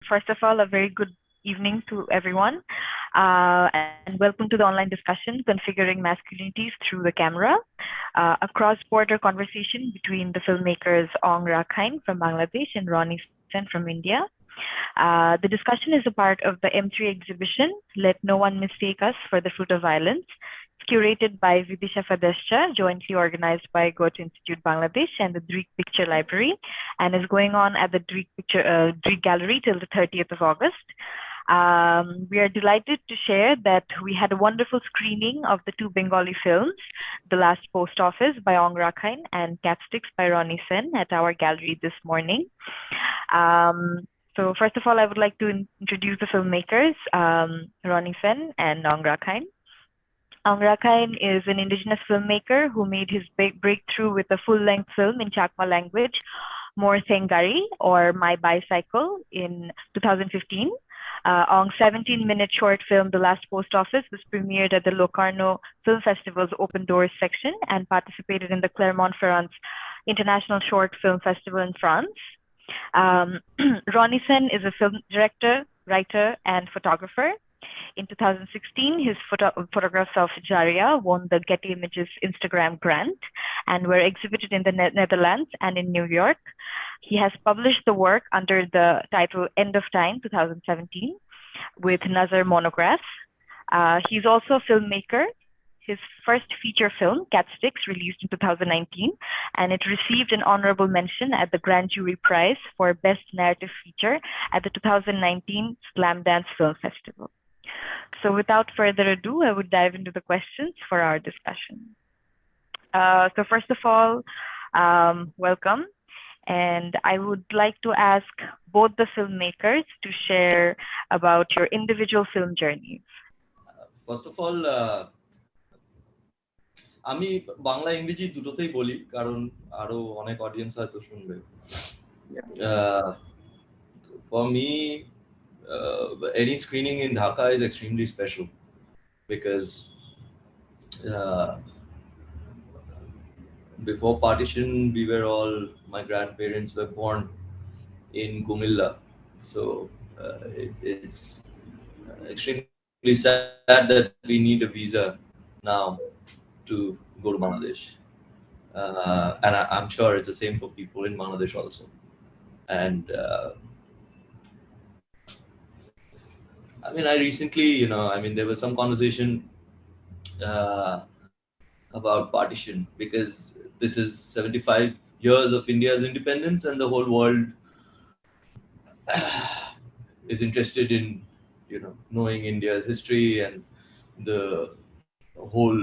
First of all, a very good evening to everyone, and welcome to the online discussion, Configuring Masculinities Through the Camera, a cross-border conversation between the filmmakers Aung Rakhine from Bangladesh and Ronny Sen from India. The discussion is a part of the M3 exhibition, Let No One Mistake Us for the Fruit of Violence. It's curated by Vidisha Fadescha, jointly organized by Goethe-Institut Bangladesh and the Drik Picture Library, and is going on at the Drik Gallery till the 30th of August. We are delighted to share that we had a wonderful screening of the two Bengali films, The Last Post Office by Aung Rakhine and Capsticks by Ronny Sen at our gallery this morning. So first of all, I would like to introduce the filmmakers, Ronny Sen and Aung Rakhine. Aung Rakhine is an indigenous filmmaker who made his big breakthrough with a full-length film in Chakma language, More Thengari, or My Bicycle, in 2015. Aung's 17-minute short film, The Last Post Office, was premiered at the Locarno Film Festival's Open Doors section and participated in the Clermont-Ferrand International Short Film Festival in France. Ronny Sen is a film director, writer, and photographer. In 2016, his photographs of Jaria won the Getty Images Instagram grant and were exhibited in the Netherlands and in New York. He has published the work under the title End of Time 2017 with Nazar Monographs. He's also a filmmaker. His first feature film, Capsticks, released in 2019, and it received an honorable mention at the Grand Jury Prize for Best Narrative Feature at the 2019 Slam Dance Film Festival. So without further ado, I would dive into the questions for our discussion. So first of all, welcome. And I would like to ask both the filmmakers to share about your individual film journeys. First of all, আমি বাংলা ইংরেজি দুটোতেই বলি কারণ আরো অনেক audience হয়তো শুনবে for me any screening in Dhaka is extremely special because before partition we were all, my grandparents were born in Kumilla, so it's extremely sad that we need a visa now to go to Bangladesh, and I'm sure it's the same for people in Bangladesh also. And I mean, I recently, there was some conversation about partition because this is 75 years of India's independence, and the whole world is interested in, knowing India's history and the whole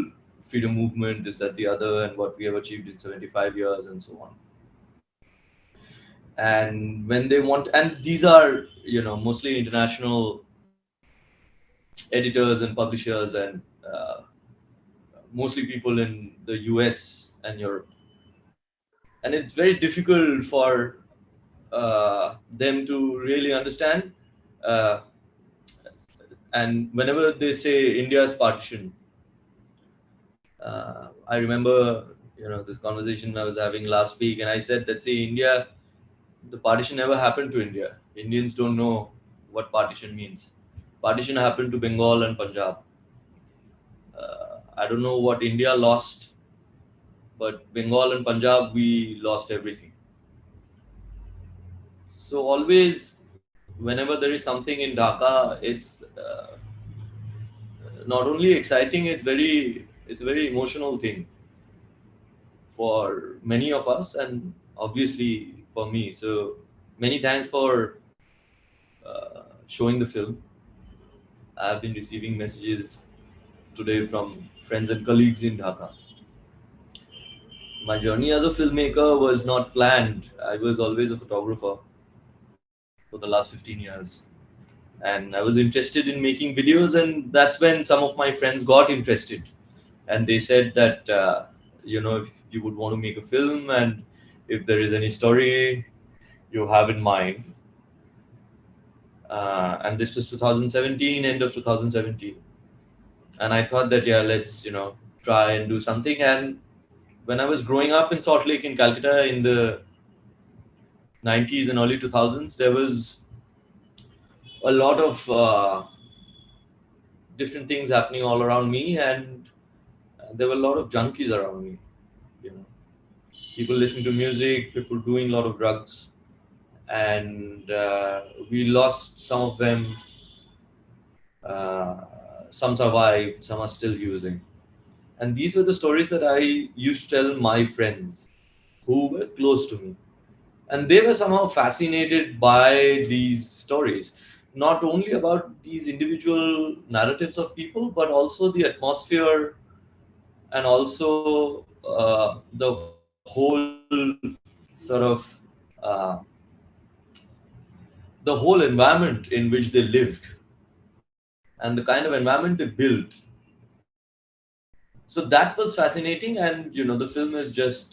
freedom movement, this, that, the other, and what we have achieved in 75 years and so on. And when they want, and these are, mostly international editors and publishers and mostly people in the US and Europe. And it's very difficult for them to really understand. And whenever they say India's partition, I remember, this conversation I was having last week, and I said that, see, India, the partition never happened to India. Indians don't know what partition means. Partition happened to Bengal and Punjab. I don't know what India lost, but Bengal and Punjab, we lost everything. So always, whenever there is something in Dhaka, it's not only exciting, it's a very emotional thing for many of us, and obviously for me. So many thanks for showing the film. I've been receiving messages today from friends and colleagues in Dhaka. My journey as a filmmaker was not planned. I was always a photographer for the last 15 years. And I was interested in making videos, and that's when some of my friends got interested. And they said that, if you would want to make a film and if there is any story you have in mind. And this was 2017, end of 2017. And I thought that, let's, try and do something. And when I was growing up in Salt Lake in Calcutta in the 90s and early 2000s, there was a lot of different things happening all around me, and there were a lot of junkies around me. You know, people listening to music, people doing a lot of drugs, and we lost some of them. Uh, some survived, some are still using. And these were the stories that I used to tell my friends who were close to me. And they were somehow fascinated by these stories, not only about these individual narratives of people, but also the atmosphere and also the whole sort of uh, the whole environment in which they lived and the kind of environment they built. So that was fascinating, and the film is just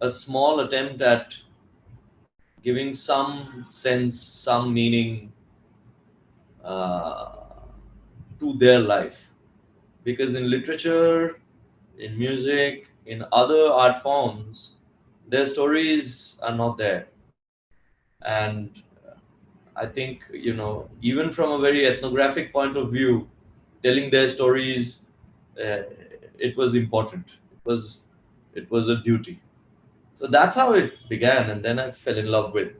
a small attempt at giving some sense, some meaning uh, to their life. Because in literature, in music, in other art forms, their stories are not there. And I think, even from a very ethnographic point of view, telling their stories, uh, it was important. It was a duty. So that's how it began, and then I fell in love with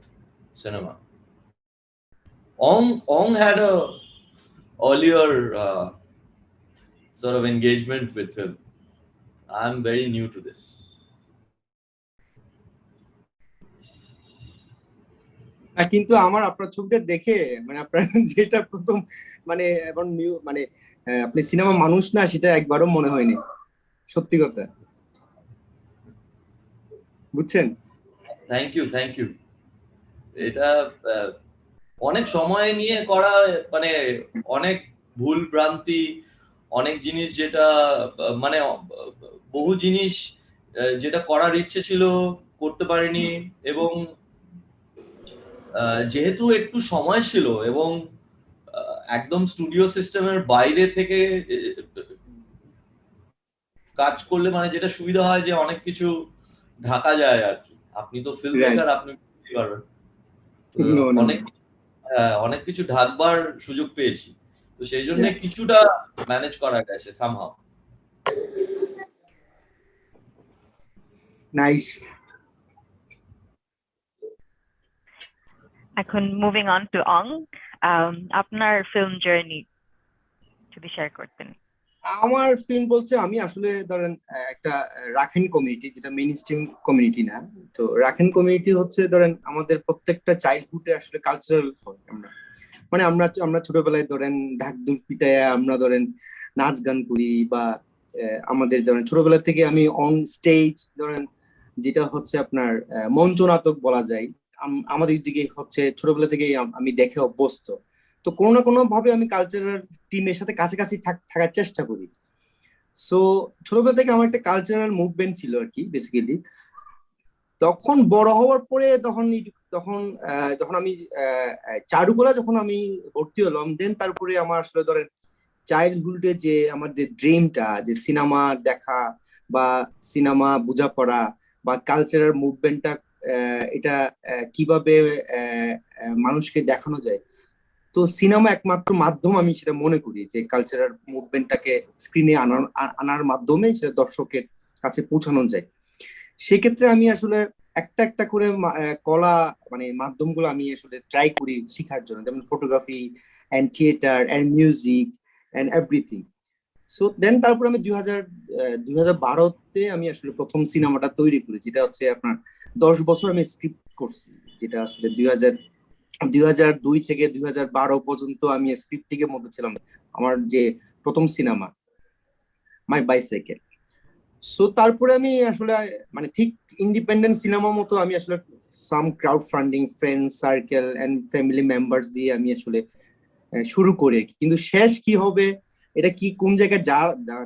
cinema. Ong had a earlier sort of engagement with film. I'm very new to this. কিন্তু আমার আপনার ছবিটা দেখে মানে আপনার যেটা প্রথম মানে এখন নিউ মানে আপনি সিনেমা মানুষ না সেটা একবারও মনে হয়নি, সত্যি কথা। বুঝছেন? Thank you. এটা অনেক সময় নিয়ে করা, মানে অনেক ভুল ভ্রান্তি, অনেক জিনিস যেটা মানে বহু জিনিস যেটা করার ইচ্ছে ছিল করতে পারিনি, এবং যেহেতু একটু সময় ছিল এবং একদম স্টুডিও সিস্টেমের বাইরে থেকে কাজ করলে মানে যেটা সুবিধা হয় যে অনেক কিছু ঢাকা যায় আর কি। আপনি তো ফিল্ম মেকার, আপনি বুঝতে পারবেন। অনেক কিছু ঢাকবার সুযোগ পেয়েছি, তো সেই জন্য কিছুটা ম্যানেজ করা গেছে সামহাউ। নাইস। এখন মুভিং অন টু অং, আপনার ফিল্ম জার্নি যদি শেয়ার করতেন। আমার ফিল্ম বলছে আমি আসলে ধরেন একটা রাখাইন কমিউনিটি, যেটা মেইন স্ট্রিম কমিউনিটি না। তো রাখাইন কমিউনিটি হচ্ছে ধরেন আমাদের প্রত্যেকটা চাইল্ডহুডে আসলে কালচারাল হয়। আমরা আমরা ছোটবেলায় ধরেন ঢাকঢোল পিটায় আমরা ধরেন নাচ গান করি, বা আমাদের ধরেন ছোটবেলা থেকে আমি অন স্টেজ ধরেন যেটা হচ্ছে আপনার মঞ্চ নাটক বলা যায়, আমাদের দিকে হচ্ছে ছোটবেলা থেকেই আমি দেখে অভ্যস্ত। তো কোনো না কোনো ভাবে আমি কালচারাল টিমের সাথে কাছাকাছি থাকার চেষ্টা করি। সো ছোটবেলা থেকে আমার একটা কালচারাল মুভমেন্ট ছিল আর কি বেসিক্যালি। তখন বড় হওয়ার পরে যখন আমি চারুকলা যখন আমি ভর্তি হলাম, দেন তারপরে আমার আসলে ধরেন চাইল্ডহুডে যে আমার যে ড্রিমটা, যে সিনেমা দেখা বা সিনেমা বোঝাপড়া বা কালচারাল মুভমেন্টটা, এটা কিভাবে মানুষকে দেখানো যায়, তো সিনেমা একমাত্র মাধ্যম আমি সেটা মনে করি, যে কালচারাল মুভমেন্টটাকে স্ক্রিনে আনার মাধ্যমে সেটা দর্শকের কাছে পৌঁছানো যায়। সেক্ষেত্রে আমি আসলে একটা একটা করে কলা মানে মাধ্যমগুলো আমি আসলে ট্রাই করি শেখার জন্য, যেমন photography and theatre and music and everything. So then তারপর আমি 2012-তে আমি আসলে প্রথম সিনেমাটা তৈরি করি, যেটা হচ্ছে আপনার 10 বছর আমি স্ক্রিপ্ট করছি, যেটা আসলে 2002 থেকে 2012 পর্যন্ত আমি স্ক্রিপ্টিংয়ের মধ্যে ছিলাম। আমার যে প্রথম সিনেমা মাই বাইসাইকেল। সো তারপরে আমি আসলে মানে ঠিক ইন্ডিপেন্ডেন্ট সিনেমা মতো আমি আসলে some crowd funding, friend circle and family members দিয়ে আমি আসলে শুরু করে, কিন্তু শেষ কি হবে, এটা কি কোন জায়গায়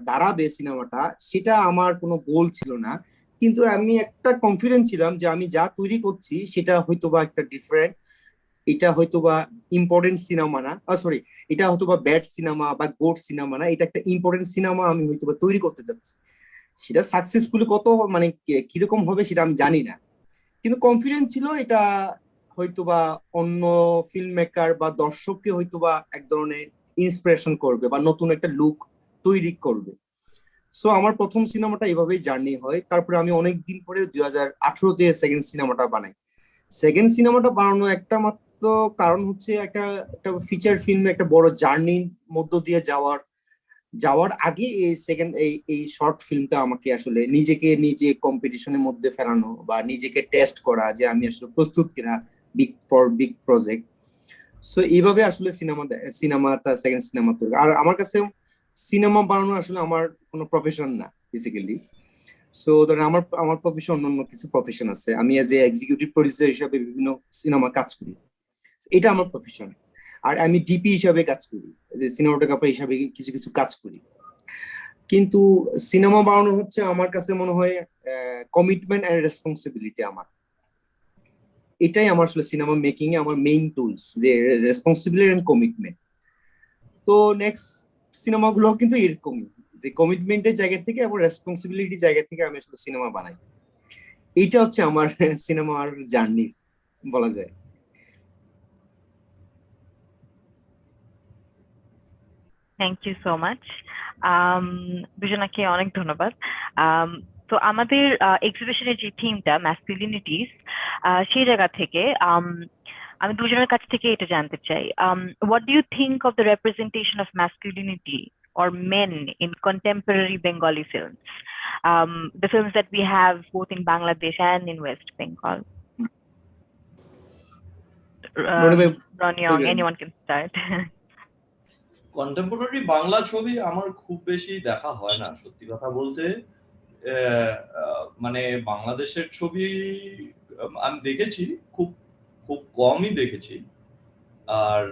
দাঁড়াবে সিনেমাটা, সেটা আমার কোনো গোল ছিল না। কিন্তু আমি একটা কনফিডেন্স ছিলাম যে আমি যা তৈরি করছি সেটা হয়তোবা একটা ডিফারেন্ট, এটা হয়তোবা ইম্পর্টেন্ট সিনেমা না, সরি, এটা হয়তোবা ব্যাড সিনেমা বা গোট সিনেমা না, এটা একটা ইম্পর্টেন্ট সিনেমা আমি হয়তোবা তৈরি করতে যাচ্ছি। সেটা সাকসেসফুলি কত মানে কিরকম হবে সেটা আমি জানি না, কিন্তু কনফিডেন্স ছিল এটা হয়তোবা অন্য ফিল্ম মেকার বা দর্শককে হয়তোবা এক ধরনের ইন্সপিরেশন করবে বা নতুন একটা লুক তৈরি করবে। সো আমার প্রথম সিনেমাটা এভাবেই জার্নি হয়। তারপরে আমি অনেকদিন পরে 2018-তে সেকেন্ড সিনেমাটা বানাই। সেকেন্ড সিনেমাটা বানানোর একটা মাত্র কারণ হচ্ছে একটা একটা ফিচার ফিল্মে একটা বড় জার্নির মধ্য দিয়ে যাওয়ার আগে এই সেকেন্ড এই শর্ট ফিল্মটা আমাকে আসলে নিজেকে নিজে কম্পিটিশনের মধ্যে ফেলানো বা নিজেকে টেস্ট করা যে আমি আসলে প্রস্তুত কিনা বিগ প্রজেক্ট। সো এইভাবে আসলে সিনেমাটা সেকেন্ড সিনেমা তৈরি। আর আমার কাছে সিনেমা বানানো আসলে আমার কোনো প্রফেশন না বেসিক্যালি। সো ধরেন আমার আমার প্রফেশন অন্য কিছু প্রফেশন আছে। আমি এজ এ এক্সিকিউটিভ প্রডিউসার হিসাবে বিভিন্ন সিনেমা কাজ করি, এটা আমার প্রফেশন। আর আমি ডিপি হিসাবে কাজ করি, যে সিনেমাটোগ্রাফার হিসাবে কিছু কিছু কাজ করি। কিন্তু সিনেমা বানানো হচ্ছে আমার কাছে মনে হয় কমিটমেন্ট এন্ড রেসপন্সিবিলিটি। আমার এটাই আমার আসলে সিনেমা মেকিং এ আমার মেইন টুলস, যে রেসপন্সিবিলিটি এন্ড কমিটমেন্ট। তো নেক্সট সিনেমাগুলো কিন্তু এরকমই, যে কমিটমেন্টের জায়গা থেকে এবং রেসপন্সিবিলিটির জায়গা থেকে আমি আসলে সিনেমা বানাই। এইটা হচ্ছে আমার সিনেমার জার্নি বলা যায়। Thank you so much. দুজনাকে অনেক ধন্যবাদ। তো আমাদের এক্সিবিশনের যে থিমটা ম্যাসকুলিনিটিস, সেই জায়গা থেকে আমি দুজনের কাছ থেকে এটা জানতে চাই, what do you think of the representation of masculinity or men in contemporary Bengali films, the films that we have both in Bangladesh and in West Bengal? Ronny ভাই Ronny, বলবেন? anyone can start. Contemporary Bangla ছবি আমার খুব বেশি দেখা হয় না, সত্যি কথা বলতে। মানে বাংলাদেশের ছবি আমি দেখেছি, খুব খুব কমই দেখেছি। আর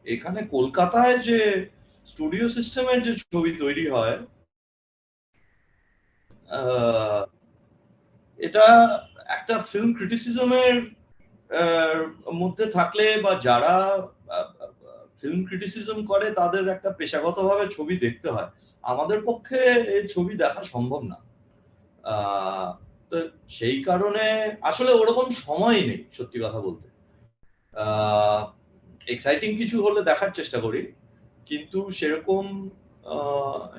এখানে কলকাতায় যে স্টুডিও সিস্টেমের যে ছবি তৈরি হয়, এটা একটা ফিল্ম ক্রিটিসিজমের মধ্যে থাকলে বা যারা ফিল্ম ক্রিটিসিজম করে তাদের একটা পেশাগতভাবে ছবি দেখতে হয়। আমাদের পক্ষে এই ছবি দেখা সম্ভব না। তো সেই কারণে আসলে ওরকম সময় নেই, সত্যি কথা বলতে। এক্সাইটিং কিছু হলে দেখার চেষ্টা করি, কিন্তু সেরকম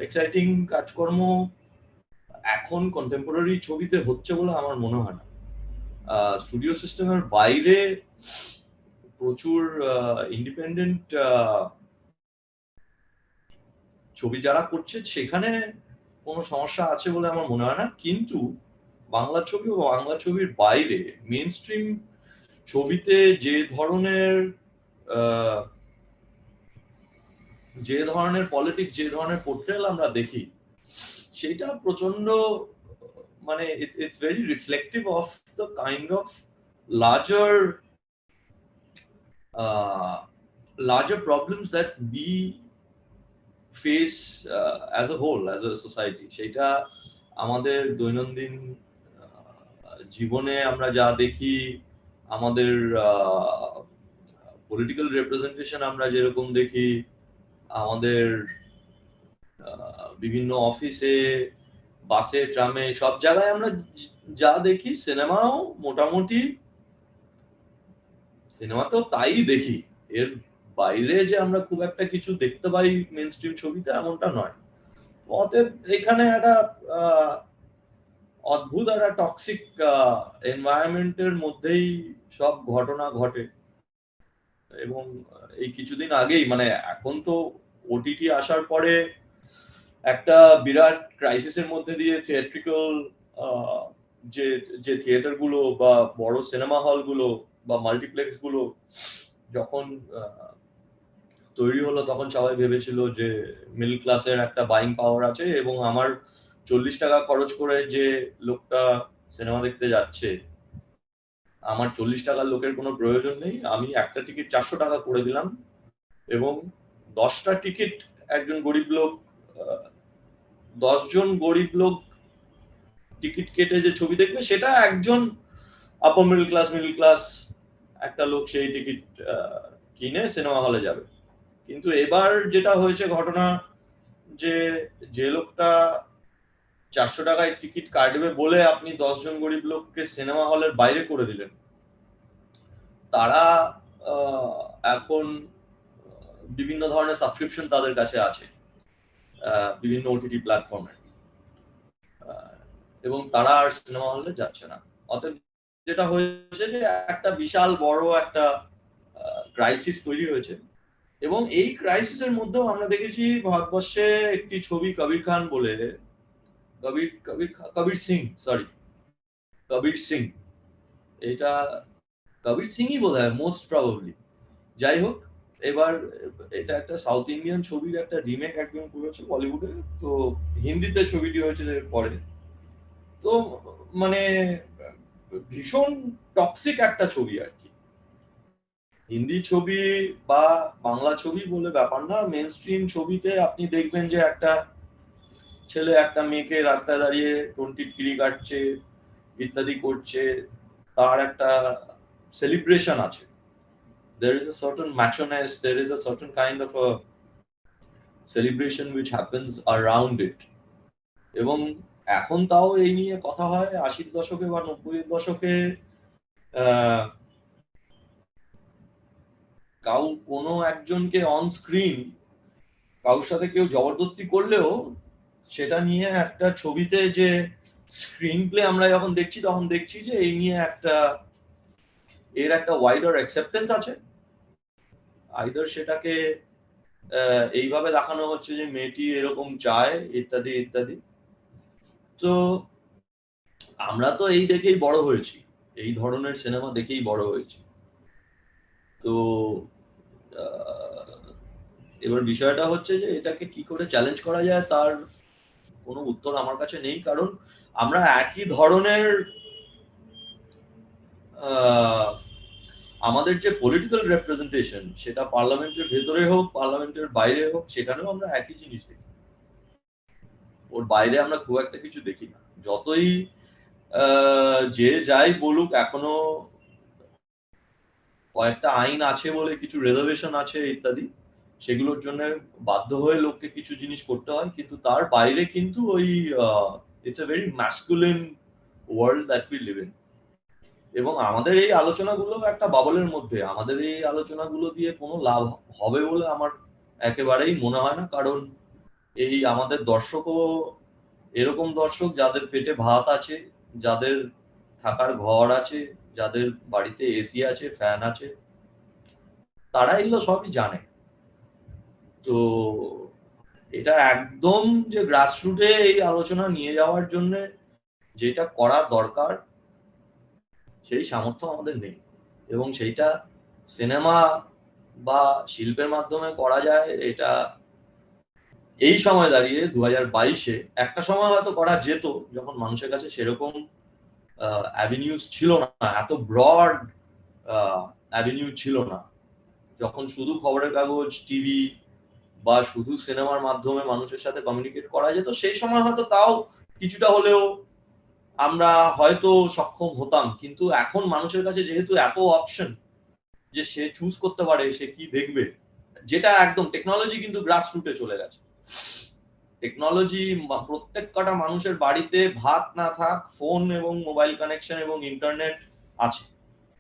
এক্সাইটিং কাজকর্ম এখন কন্টেম্পোরারি ছবিতে হচ্ছে বলে আমার মনে হয় না। স্টুডিও সিস্টেমের বাইরে প্রচুর ইন্ডিপেন্ডেন্ট ছবি যারা করছে সেখানে কোনো সমস্যা আছে বলে আমার মনে হয় না। কিন্তু বাংলা ছবি ও বাংলা ছবির বাইরে মেইন স্ট্রিম ছবিতে যে ধরনের পলিটিক্স, যে ধরনের পোর্ট্রেল আমরা দেখি, সেটা প্রচন্ড, মানে it's very reflective of the kind of larger problems that we face as a whole, as a society. সেটা আমাদের দৈনন্দিন জীবনে আমরা যা দেখি, আমাদের পলিটিক্যাল রিপ্রেজেন্টেশন আমরা যেরকম দেখি, আমাদের বিভিন্ন অফিসে, বাসে, ট্রামে, সব জায়গায় আমরা যা দেখি, সিনেমাতেও তাই দেখি। এর বাইরে যে আমরা খুব একটা কিছু দেখতে পাই মেইন স্ট্রিম ছবিতে, এমনটা নয়। অতএব এখানে একটা অদ্ভুত একটা টক্সিক এনভায়রনমেন্টের মধ্যেই সব ঘটনা ঘটে। এবং এই কিছুদিন আগেই, মানে এখন তো ওটিটি আসার পরে একটা বিরাট ক্রাইসিসের মধ্যে দিয়ে থিয়েট্রিক্যাল যে থিয়েটার গুলো বা বড় সিনেমা হল গুলো বা মাল্টিপ্লেক্স গুলো যখন তৈরি হলো, তখন সবাই ভেবেছিল যে মিডল ক্লাসের একটা বাইং পাওয়ার আছে এবং আমার 40 টাকা খরচ করে যে লোকটা সিনেমা দেখতে যাচ্ছে, আমার 40 টাকার লোকের কোনো প্রয়োজন নেই, আমি একটা টিকিট 400 টাকা করে দিলাম এবং 10টা টিকিট একজন গরিব লোক, 10 জন গরিব লোক টিকিট কেটে যে ছবি দেখবে, সেটা একজন আপার মিডল ক্লাস একটা লোক সেই টিকিট কিনে সিনেমা হলে যাবে। কিন্তু এবার যেটা হয়েছে ঘটনা, যে লোকটা 400 টাকায় টিকিট কাটবে বলে আপনি 10 জন গরিব লোককে সিনেমা হলের বাইরে করে দিলেন, তারা এখন বিভিন্ন ধরনের সাবস্ক্রিপশন তাদের কাছে আছে বিভিন্ন ওটিটি প্ল্যাটফর্মে, এবং তারা আর সিনেমা হলে যাচ্ছে না। অতএব যেটা হয়েছে যে একটা বিশাল বড় একটা ক্রাইসিস তৈরি হয়েছে, এবং এই ক্রাইসিসের মধ্যেও আমরা দেখেছি ভারতবর্ষে একটি ছবি কবির খান বলে, কবির সিং, এটা কবির সিংই বোধহয় মোস্ট প্রবাবলি, যাই হোক, এবার এটা একটা সাউথ ইন্ডিয়ান ছবির একটা রিমেক একদম করেছে বলিউডে, তো হিন্দিতে ছবিটি হয়েছে পরে। তো মানে ভীষণ টক্সিক একটা ছবি আর কি। হিন্দি ছবি বা বাংলা ছবি বলে ব্যাপার না, মেন স্ট্রিম ছবিতে আপনি দেখবেন যে একটা ছেলে একটা মেয়েকে রাস্তায় দাঁড়িয়ে টিটকিরি কাটছে, ইত্যাদি করছে, তার একটা সেলিব্রেশন আছে। There is a certain macho-ness, there is a certain kind of a celebration which happens around it. এবং এখন তাও এই নিয়ে কথা হয় 80-র দশকে বা 90-এর দশকে কোনো একজনকে অন স্ক্রিন কারোর সাথে কেউ জবরদস্তি করলেও সেটা নিয়ে একটা ছবিতে যে স্ক্রিন প্লে আমরা যখন দেখছি তখন দেখছি যে এই নিয়ে এর একটা ওয়াইডার অ্যাকসেপ্টেন্স আছে। আইদার সেটাকে এইভাবে দেখানো হচ্ছে যে মেয়েটি এরকম চায়, ইত্যাদি ইত্যাদি। তো আমরা তো এই দেখেই বড় হয়েছি, এই ধরনের সিনেমা দেখেই বড় হয়েছি। তো এবার বিষয়টা হচ্ছে যে এটাকে কি করে চ্যালেঞ্জ করা যায় তার কোনো উত্তর আমার কাছে নেই, কারণ আমরা একই ধরনের আমাদের যে পলিটিক্যাল রিপ্রেজেন্টেশন, সেটা পার্লামেন্টের ভেতরে হোক পার্লামেন্টের বাইরে হোক, সেখানেও আমরা একই জিনিস দেখি। ওর বাইরে আমরা খুব একটা কিছু দেখি না। যতই যে যাই বলুক, এখনো কয়েকটা আইন আছে বলে কিছু রিজার্ভেশন আছে ইত্যাদি, সেগুলোর জন্য বাধ্য হয়ে লোককে কিছু জিনিস করতে হয়, কিন্তু তার বাইরে কিন্তু ওই it's a very masculine world that we live in. এবং আমাদের এই আলোচনাগুলো একটা বাবলের মধ্যে, আমাদের এই আলোচনাগুলো দিয়ে কোনো লাভ হবে বলে আমার একেবারেই মনে হয় না, কারণ এই আমাদের দর্শকও এরকম দর্শক যাদের পেটে ভাত আছে, যাদের থাকার ঘর আছে, যাদের বাড়িতে এসি আছে, ফ্যান আছে, তারা এগুলো সবই জানে। তো এটা একদম যে গ্রাসরুটে এই আলোচনা নিয়ে যাওয়ার জন্য যেটা করা দরকার সেই সামর্থ্য আমাদের নেই, এবং সেইটা সিনেমা বা শিল্পের মাধ্যমে করা যায়। এটা এই সময় দাঁড়িয়ে 2022-এ, একটা সময় হয়তো করা যেত যখন মানুষের কাছে সেরকম অ্যাভিনিউজ ছিল না, এত ব্রড অ্যাভিনিউ ছিল না, যখন শুধু খবরের কাগজ, টিভি বা শুধু সিনেমার মাধ্যমে মানুষের সাথে কমিউনিকেট করা যেত। সেই সময় হয়তো তাও কিছুটা হলেও আমরা হয়তো সক্ষম হতাম, কিন্তু এখন মানুষের কাছে যেহেতু এত অপশন যে সে চুজ করতে পারে সে কি দেখবে, যেটা একদম টেকনোলজি কিন্তু গ্রাসরুটে চলে গেছে। টেকনোলজি প্রত্যেক কটা মানুষের বাড়িতে ভাত না থাক ফোন এবং মোবাইল কানেকশন এবং ইন্টারনেট আছে,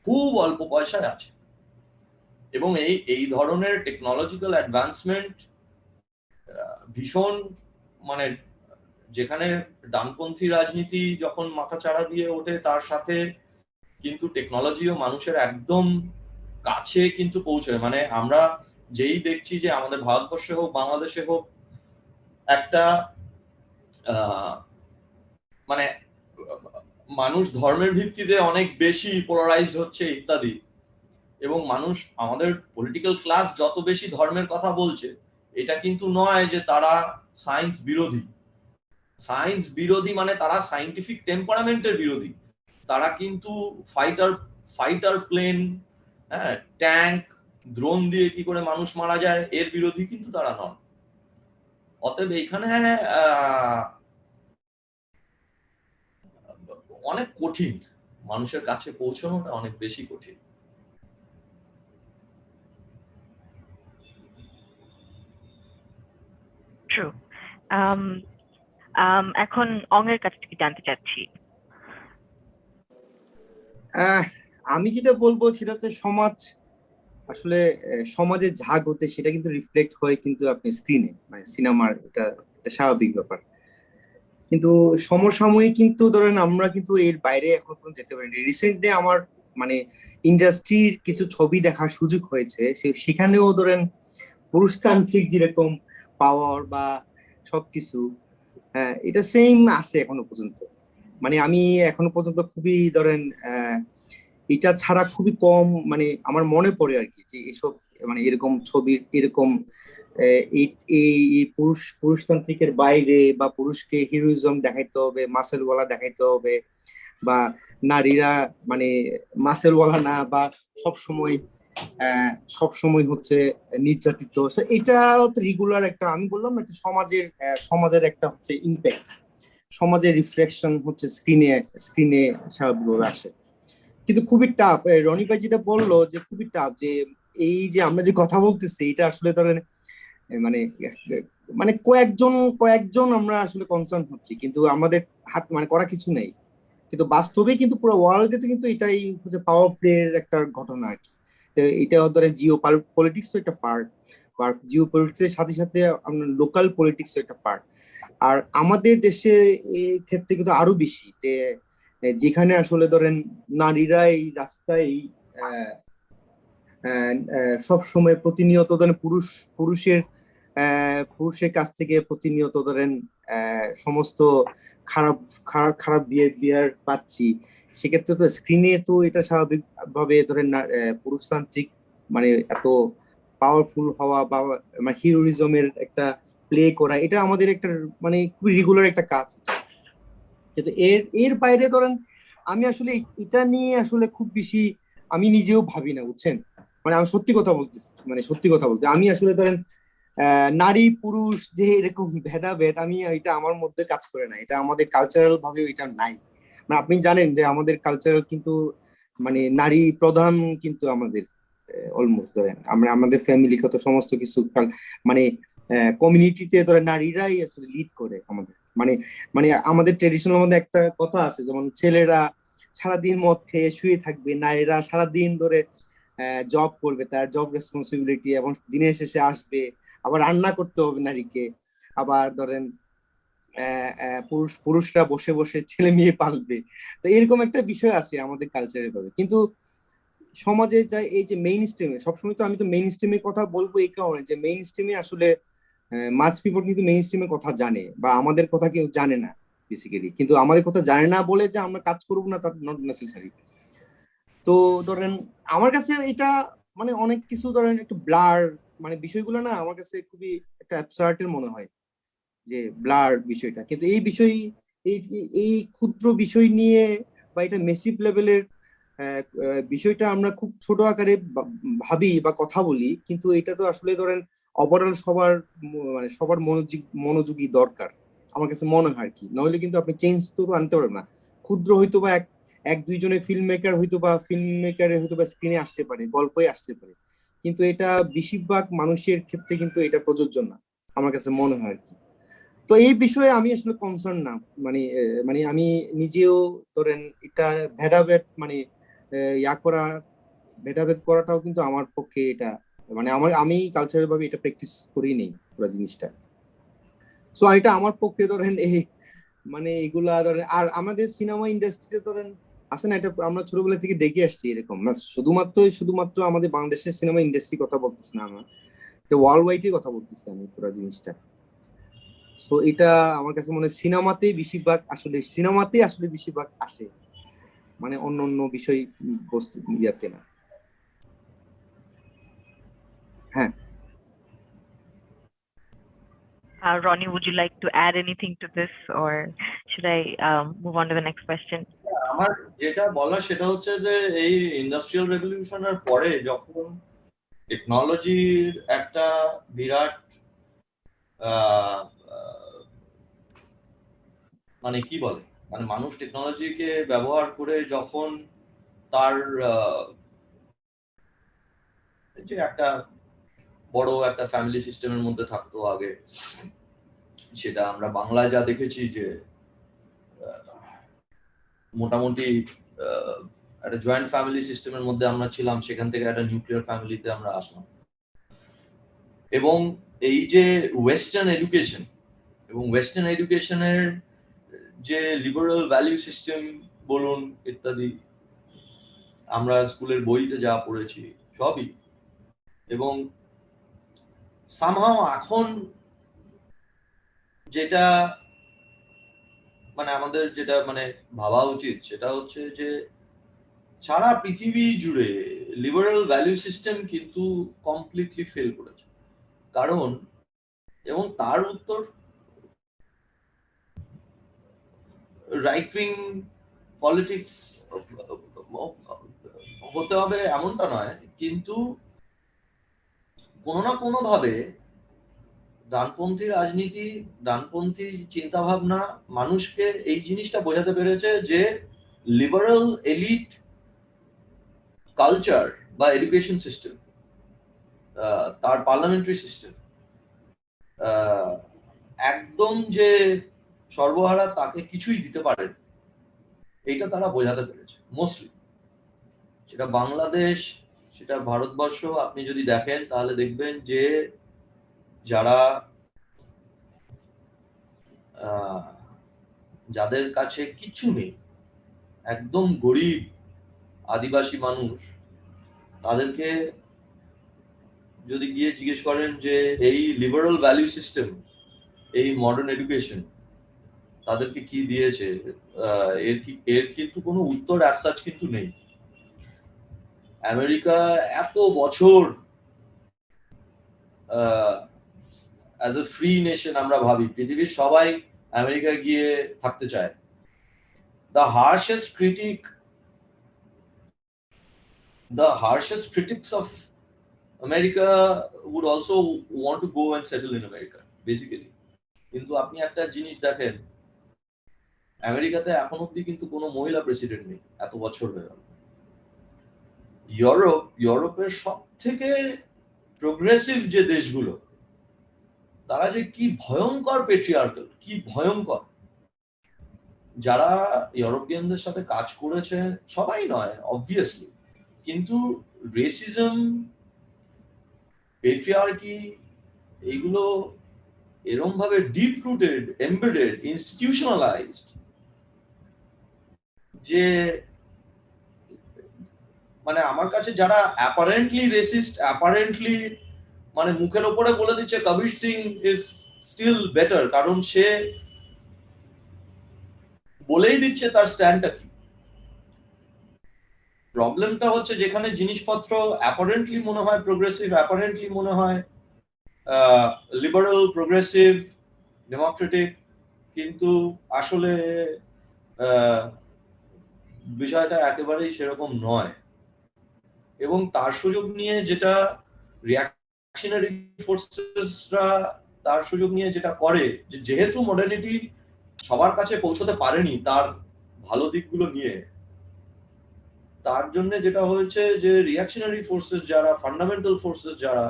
খুব অল্প পয়সায় আছে। এবং এই ধরনের টেকনোলজিক্যাল অ্যাডভান্সমেন্ট ভীষণ, মানে যেখানে ডানপন্থী রাজনীতি যখন মাথাচাড়া দিয়ে ওঠে, তার সাথে কিন্তু টেকনোলজিও মানুষের একদম কাছে কিন্তু পৌঁছয়। মানে আমরা যেই দেখছি যে আমাদের ভারতবর্ষে হোক বাংলাদেশে হোক, একটা মানে মানুষ ধর্মের ভিত্তিতে অনেক বেশি পোলারাইজড হচ্ছে ইত্যাদি, এবং মানুষ, আমাদের পলিটিক্যাল ক্লাস যত বেশি ধর্মের কথা বলছে, এটা কিন্তু নয় যে তারা সায়েন্স বিরোধী। সায়েন্স বিরোধী মানে তারা সায়েন্টিফিক টেম্পারামেন্টের বিরোধী, তারা কিন্তু ফাইটার প্লেন, হ্যাঁ, ট্যাঙ্ক, ড্রোন দিয়ে কি করে মানুষ মারা যায় এর বিরোধী কিন্তু তারা নন। অতএব এইখানে অনেক কঠিন, মানুষের কাছে পৌঁছানোটা অনেক বেশি কঠিন। True. Um, এখন অঙ্গের কাছ থেকে জানতে চাচ্ছি। আমি যেটা বলবো সেটা হচ্ছে সমাজ আসলে সমাজে যা ঘটে সেটা কিন্তু রিফ্লেক্ট হয় কিন্তু আপনি স্ক্রিনে মানে সিনেমার এটা স্বাভাবিক ব্যাপার। কিন্তু সমসাময়িক কিন্তু ধরেন আমরা কিন্তু এর বাইরে এখন পর্যন্ত যেতে পারিনি। রিসেন্টলি আমার মানে ইন্ডাস্ট্রির কিছু ছবি দেখার সুযোগ হয়েছে, সেখানেও ধরেন পুরুষতান্ত্রিক যেরকম পাওয়ার বা সবকিছু, হ্যাঁ এটা সেম আছে এখনো পর্যন্ত। মানে আমি এখনো পর্যন্ত খুবই ধরেন এটা ছাড়া খুবই কম মানে আমার মনে পড়ে আর কি যে এসব মানে এরকম ছবির এরকম এই এই এই পুরুষতান্ত্রিকের বাইরে বা পুরুষকে হিরোইজম দেখাইতে হবে, মাসেলওয়ালা দেখাইতে হবে, বা নারীরা মানে মাসেলওয়ালা না বা সব সময় সব সময় হচ্ছে নির্যাতিত। এটা রেগুলার একটা আমি বললাম না একটা সমাজের একটা হচ্ছে ইম্প্যাক্ট, সমাজের রিফ্লেকশন হচ্ছে স্ক্রিনে স্বাভাবিকভাবে আসে। কিন্তু খুবই টাফ। রনি ভাই যেটা বললো যে খুবই টাফ যে এই যে আমরা যে কথা বলতেছি এটা আসলে ধরেন মানে মানে কয়েকজন আমরা আসলে কনসার্ন হচ্ছি, কিন্তু আমাদের হাত মানে করা কিছু নেই। কিন্তু বাস্তবে কিন্তু পুরো ওয়ার্ল্ডে কিন্তু এটাই হচ্ছে পাওয়ার প্লে এর একটা ঘটনা আর কি। এটা ধরে জিও পলিটিক্স একটা পার্ট, আর জিও পলিটিক্সের সাথে সাথে লোকাল পলিটিক্স একটা পার্ট। আর আমাদের দেশে এই ক্ষেত্রে কিন্তু আরো বেশি যে যেখানে আসলে ধরেন নারীরা এই রাস্তায় সব সময় প্রতিনিয়ত ধরেন পুরুষের পুরুষের কাছ থেকে প্রতিনিয়ত ধরেন সমস্ত খারাপ খারাপ খারাপ বিয়ার পাচ্ছি। সেক্ষেত্রে তো স্ক্রিনে তো এটা স্বাভাবিক ভাবে ধরেন পুরুষতান্ত্রিক মানে এত পাওয়ারফুল হওয়া বা মানে হিরোইজমের একটা প্লে করা এটা আমাদের একটা মানে খুবই রেগুলার একটা কাজ। কিন্তু এর এর বাইরে ধরেন আমি আসলে এটা নিয়ে আসলে খুব বেশি আমি নিজেও ভাবি না, বুঝছেন? মানে আমি সত্যি কথা বলতেছি, মানে সত্যি কথা বলতে আমি আসলে ধরেন নারী পুরুষ যে এরকম ভেদাভেদ আমি এটা আমার মধ্যে কাজ করে না, এটা আমাদের কালচারাল ভাবে এটা নাই। মানে আপনি জানেন যে আমাদের কালচারাল কিন্তু মানে নারী প্রধান কিন্তু আমাদের অলমোস্ট ধরেন আমরা আমাদের ফ্যামিলিগত সমস্ত কিছু মানে কমিউনিটিতে ধরেন নারীরাই আসলে লিড করে আমাদের। মানে মানে আমাদের ট্রেডিশনাল মধ্যে একটা কথা আছে যেমন ছেলেরা সারাদিন মদ খেয়ে শুয়ে থাকবে, নারীরা সারাদিন ধরে জব করবে, তার জব রেসপন্সিবিলিটি, এবং দিনের শেষে আসবে আবার রান্না করতে হবে নারীকে। আবার ধরেন পুরুষরা বসে বসে ছেলে মেয়ে পালবে। তো এরকম একটা বিষয় আছে আমাদের কালচারের ভাবে। কিন্তু সমাজে যা এই যে মেইন স্ট্রিমে সবসময় তো আমি তো মেইন স্ট্রিমের কথা বলবো এই কারণে যে মেইন স্ট্রিমে আসলে মাস পিপল কিন্তু মেইন স্ট্রিমের কথা জানে বা আমাদের কথা কেউ জানে না বেসিক্যালি। কিন্তু আমাদের কথা জানে না বলে যে আমরা কাজ করবো না তার নট নেসেসারি। তো ধরেন আমার কাছে এটা মানে অনেক কিছু ধরেন একটু ব্লার মানে বিষয়গুলো না আমার কাছে খুবই একটা অ্যাবসার্টের মনে হয় যে ব্লার বিষয়টা। কিন্তু এই বিষয় এই এই ক্ষুদ্র বিষয় নিয়ে বা এটা মেসিভ লেভেলের বিষয়টা আমরা খুব ছোট আকারে ভাবি বা কথা বলি, কিন্তু এটা তো আসলে ধরেন ওভারঅল সবার মানে সবার মনোযোগী দরকার আমার কাছে মনে হয় আর কি। নইলে কিন্তু আপনি চেঞ্জ তো আনতে পারবেন না। ক্ষুদ্র হয়তো বা এক এক দুইজনের ফিল্ম মেকার হয়তো বা স্ক্রিনে আসতে পারে, গল্পই আসতে পারে, কিন্তু এটা বেশিরভাগ মানুষের ক্ষেত্রে কিন্তু এটা প্রযোজ্য না আমার কাছে মনে হয় আর কি। তো এই বিষয়ে আমি আসলে কনসার্ন না। মানে মানে আমি নিজেও ধরেন এটা ভেদাভেদ মানে ইয়া করা ভেদাভেদ করাটাও কিন্তু আমার পক্ষে এটা মানে আমি কালচারাল ভাবে এটা প্র্যাকটিস করি নেই পুরো জিনিসটা। সো এটা আমার পক্ষে ধরেন এই মানে এগুলা ধরেন আর আমাদের সিনেমা ইন্ডাস্ট্রিতে ধরেন আছে না, এটা আমরা ছোটবেলা থেকে দেখে আসছি এরকম না। শুধুমাত্র আমাদের বাংলাদেশের সিনেমা ইন্ডাস্ট্রি কথা বলতেছি না, আমরা ওয়ার্ল্ড ওয়াইডই কথা বলতেছি আমি পুরো জিনিসটা। সো এটা আমার কাছে মনে হয় সিনেমাতেই আসলে বেশিরভাগ আসে, মানে অন্য অন্য বিষয় বস্তু ইয়াতে না। হ্যাঁ। Ronnie, would you like to add anything to this, or should I move on to the next question? আমার যেটা বলার সেটা হচ্ছে যে এই ইন্ডাস্ট্রিয়াল রেভলিউশনের পরে যখন টেকনোলজির একটা বিরাট মানে কি বলে মানে মানুষ টেকনোলজিকে ব্যবহার করে যখন তার যে একটা বড় একটা ফ্যামিলি সিস্টেমের মধ্যে থাকতো আগে, সেটা আমরা বাংলায় যা দেখেছি যে মোটামুটি একটা জয়েন্ট ফ্যামিলি সিস্টেমের মধ্যে আমরা ছিলাম, সেখান থেকে একটা নিউক্লিয়ার ফ্যামিলিতে আমরা আসলাম। এবং এই যে ওয়েস্টার্ন এডুকেশন এবং ওয়েস্টার্ন এডুকেশনের যে লিবারাল ভ্যালু সিস্টেম বলুন ইত্যাদি, আমরা স্কুলের বইতে যা পড়েছি সবই, এবং সামহাও এখন যেটা মানে আমাদের যেটা মানে ভাবা উচিত সেটা হচ্ছে যে সারা পৃথিবী জুড়ে লিবারাল ভ্যালু সিস্টেম কিন্তু কমপ্লিটলি ফেল করেছে। কারণ এবং তার উত্তর রাইট উইং পলিটিক্স হতে হবে এমনটা নয়, কিন্তু কোনো না কোনো ভাবে ডানপন্থী রাজনীতি, ডানপন্থী চিন্তা ভাবনা মানুষকে এই জিনিসটা বোঝাতে পেরেছে যে লিবারাল এলিট কালচার বা এডুকেশন সিস্টেম, তার পার্লামেন্টারি সিস্টেম একদম যে সর্বহারা তাকে কিছুই দিতে পারে, এটা তারা বোঝাতে পেরেছে মোস্টলি। সেটা বাংলাদেশ, সেটা ভারতবর্ষ আপনি যদি দেখেন তাহলে দেখবেন যে যারা যাদের কাছে কিছু নেই, একদম গরিব আদিবাসী মানুষ, তাদেরকে যদি গিয়ে জিজ্ঞেস করেন যে এই লিবারাল ভ্যালু সিস্টেম, এই মডার্ন এডুকেশন তাদেরকে কি দিয়েছে, এর কিন্তু কোনো উত্তর অ্যাজ সাচ কিন্তু নেই। আমেরিকা এত বছর অ্যাজ এ ফ্রি নেশন আমরা ভাবি, পৃথিবীর সবাই আমেরিকা গিয়ে থাকতে চায়। The harshest critics of America would also want to go and settle in America basically. কিন্তু আপনি একটা জিনিস দেখেন, আমেরিকাতে এখন অব্দি কিন্তু কোনো মহিলা প্রেসিডেন্ট নেই, এত বছর হয়ে গেল। ইউরোপের সব থেকে প্রোগ্রেসিভ যে দেশগুলো, তারা যে কি ভয়ঙ্কর পেট্রিয়ার্কাল, কি ভয়ঙ্কর। যারা ইউরোপিয়ানদের সাথে কাজ করেছে সবাই নয় অবভিয়াসলি, কিন্তু রেসিজম, পেট্রিয়ার্কি, এইগুলো এরম ভাবে ডিপ রুটেড, এমবেডেড, ইনস্টিটিউশনালাইজড যে মানে আমার কাছে যারা অ্যাপারেন্টলি রেসিস্ট, অ্যাপারেন্টলি মানে মুখের ওপরে বলে দিচ্ছে Kabir Singh is still better, কারণ সে বলেই দিচ্ছে তার স্ট্যান্ডটা কি। প্রবলেমটা হচ্ছে যেখানে জিনিসপত্র অ্যাপারেন্টলি মনে হয় প্রোগ্রেসিভ, অ্যাপারেন্টলি মনে হয় লিবারাল, প্রোগ্রেসিভ, ডেমোক্রেটিক, কিন্তু আসলে বিষয়টা একেবারেই সেরকম নয়। এবং তার সুযোগ নিয়ে যেটা রিঅ্যাকশনারি ফোর্সেসরা তার সুযোগ নিয়ে যেটা করে, যেহেতু মডার্নিটি সবার কাছে পৌঁছতে পারেনি তার ভালো দিকগুলো নিয়ে, তার জন্য যেটা হয়েছে যে রিঅ্যাকশনারি ফোর্সেস যারা, ফান্ডামেন্টাল ফোর্সেস যারা,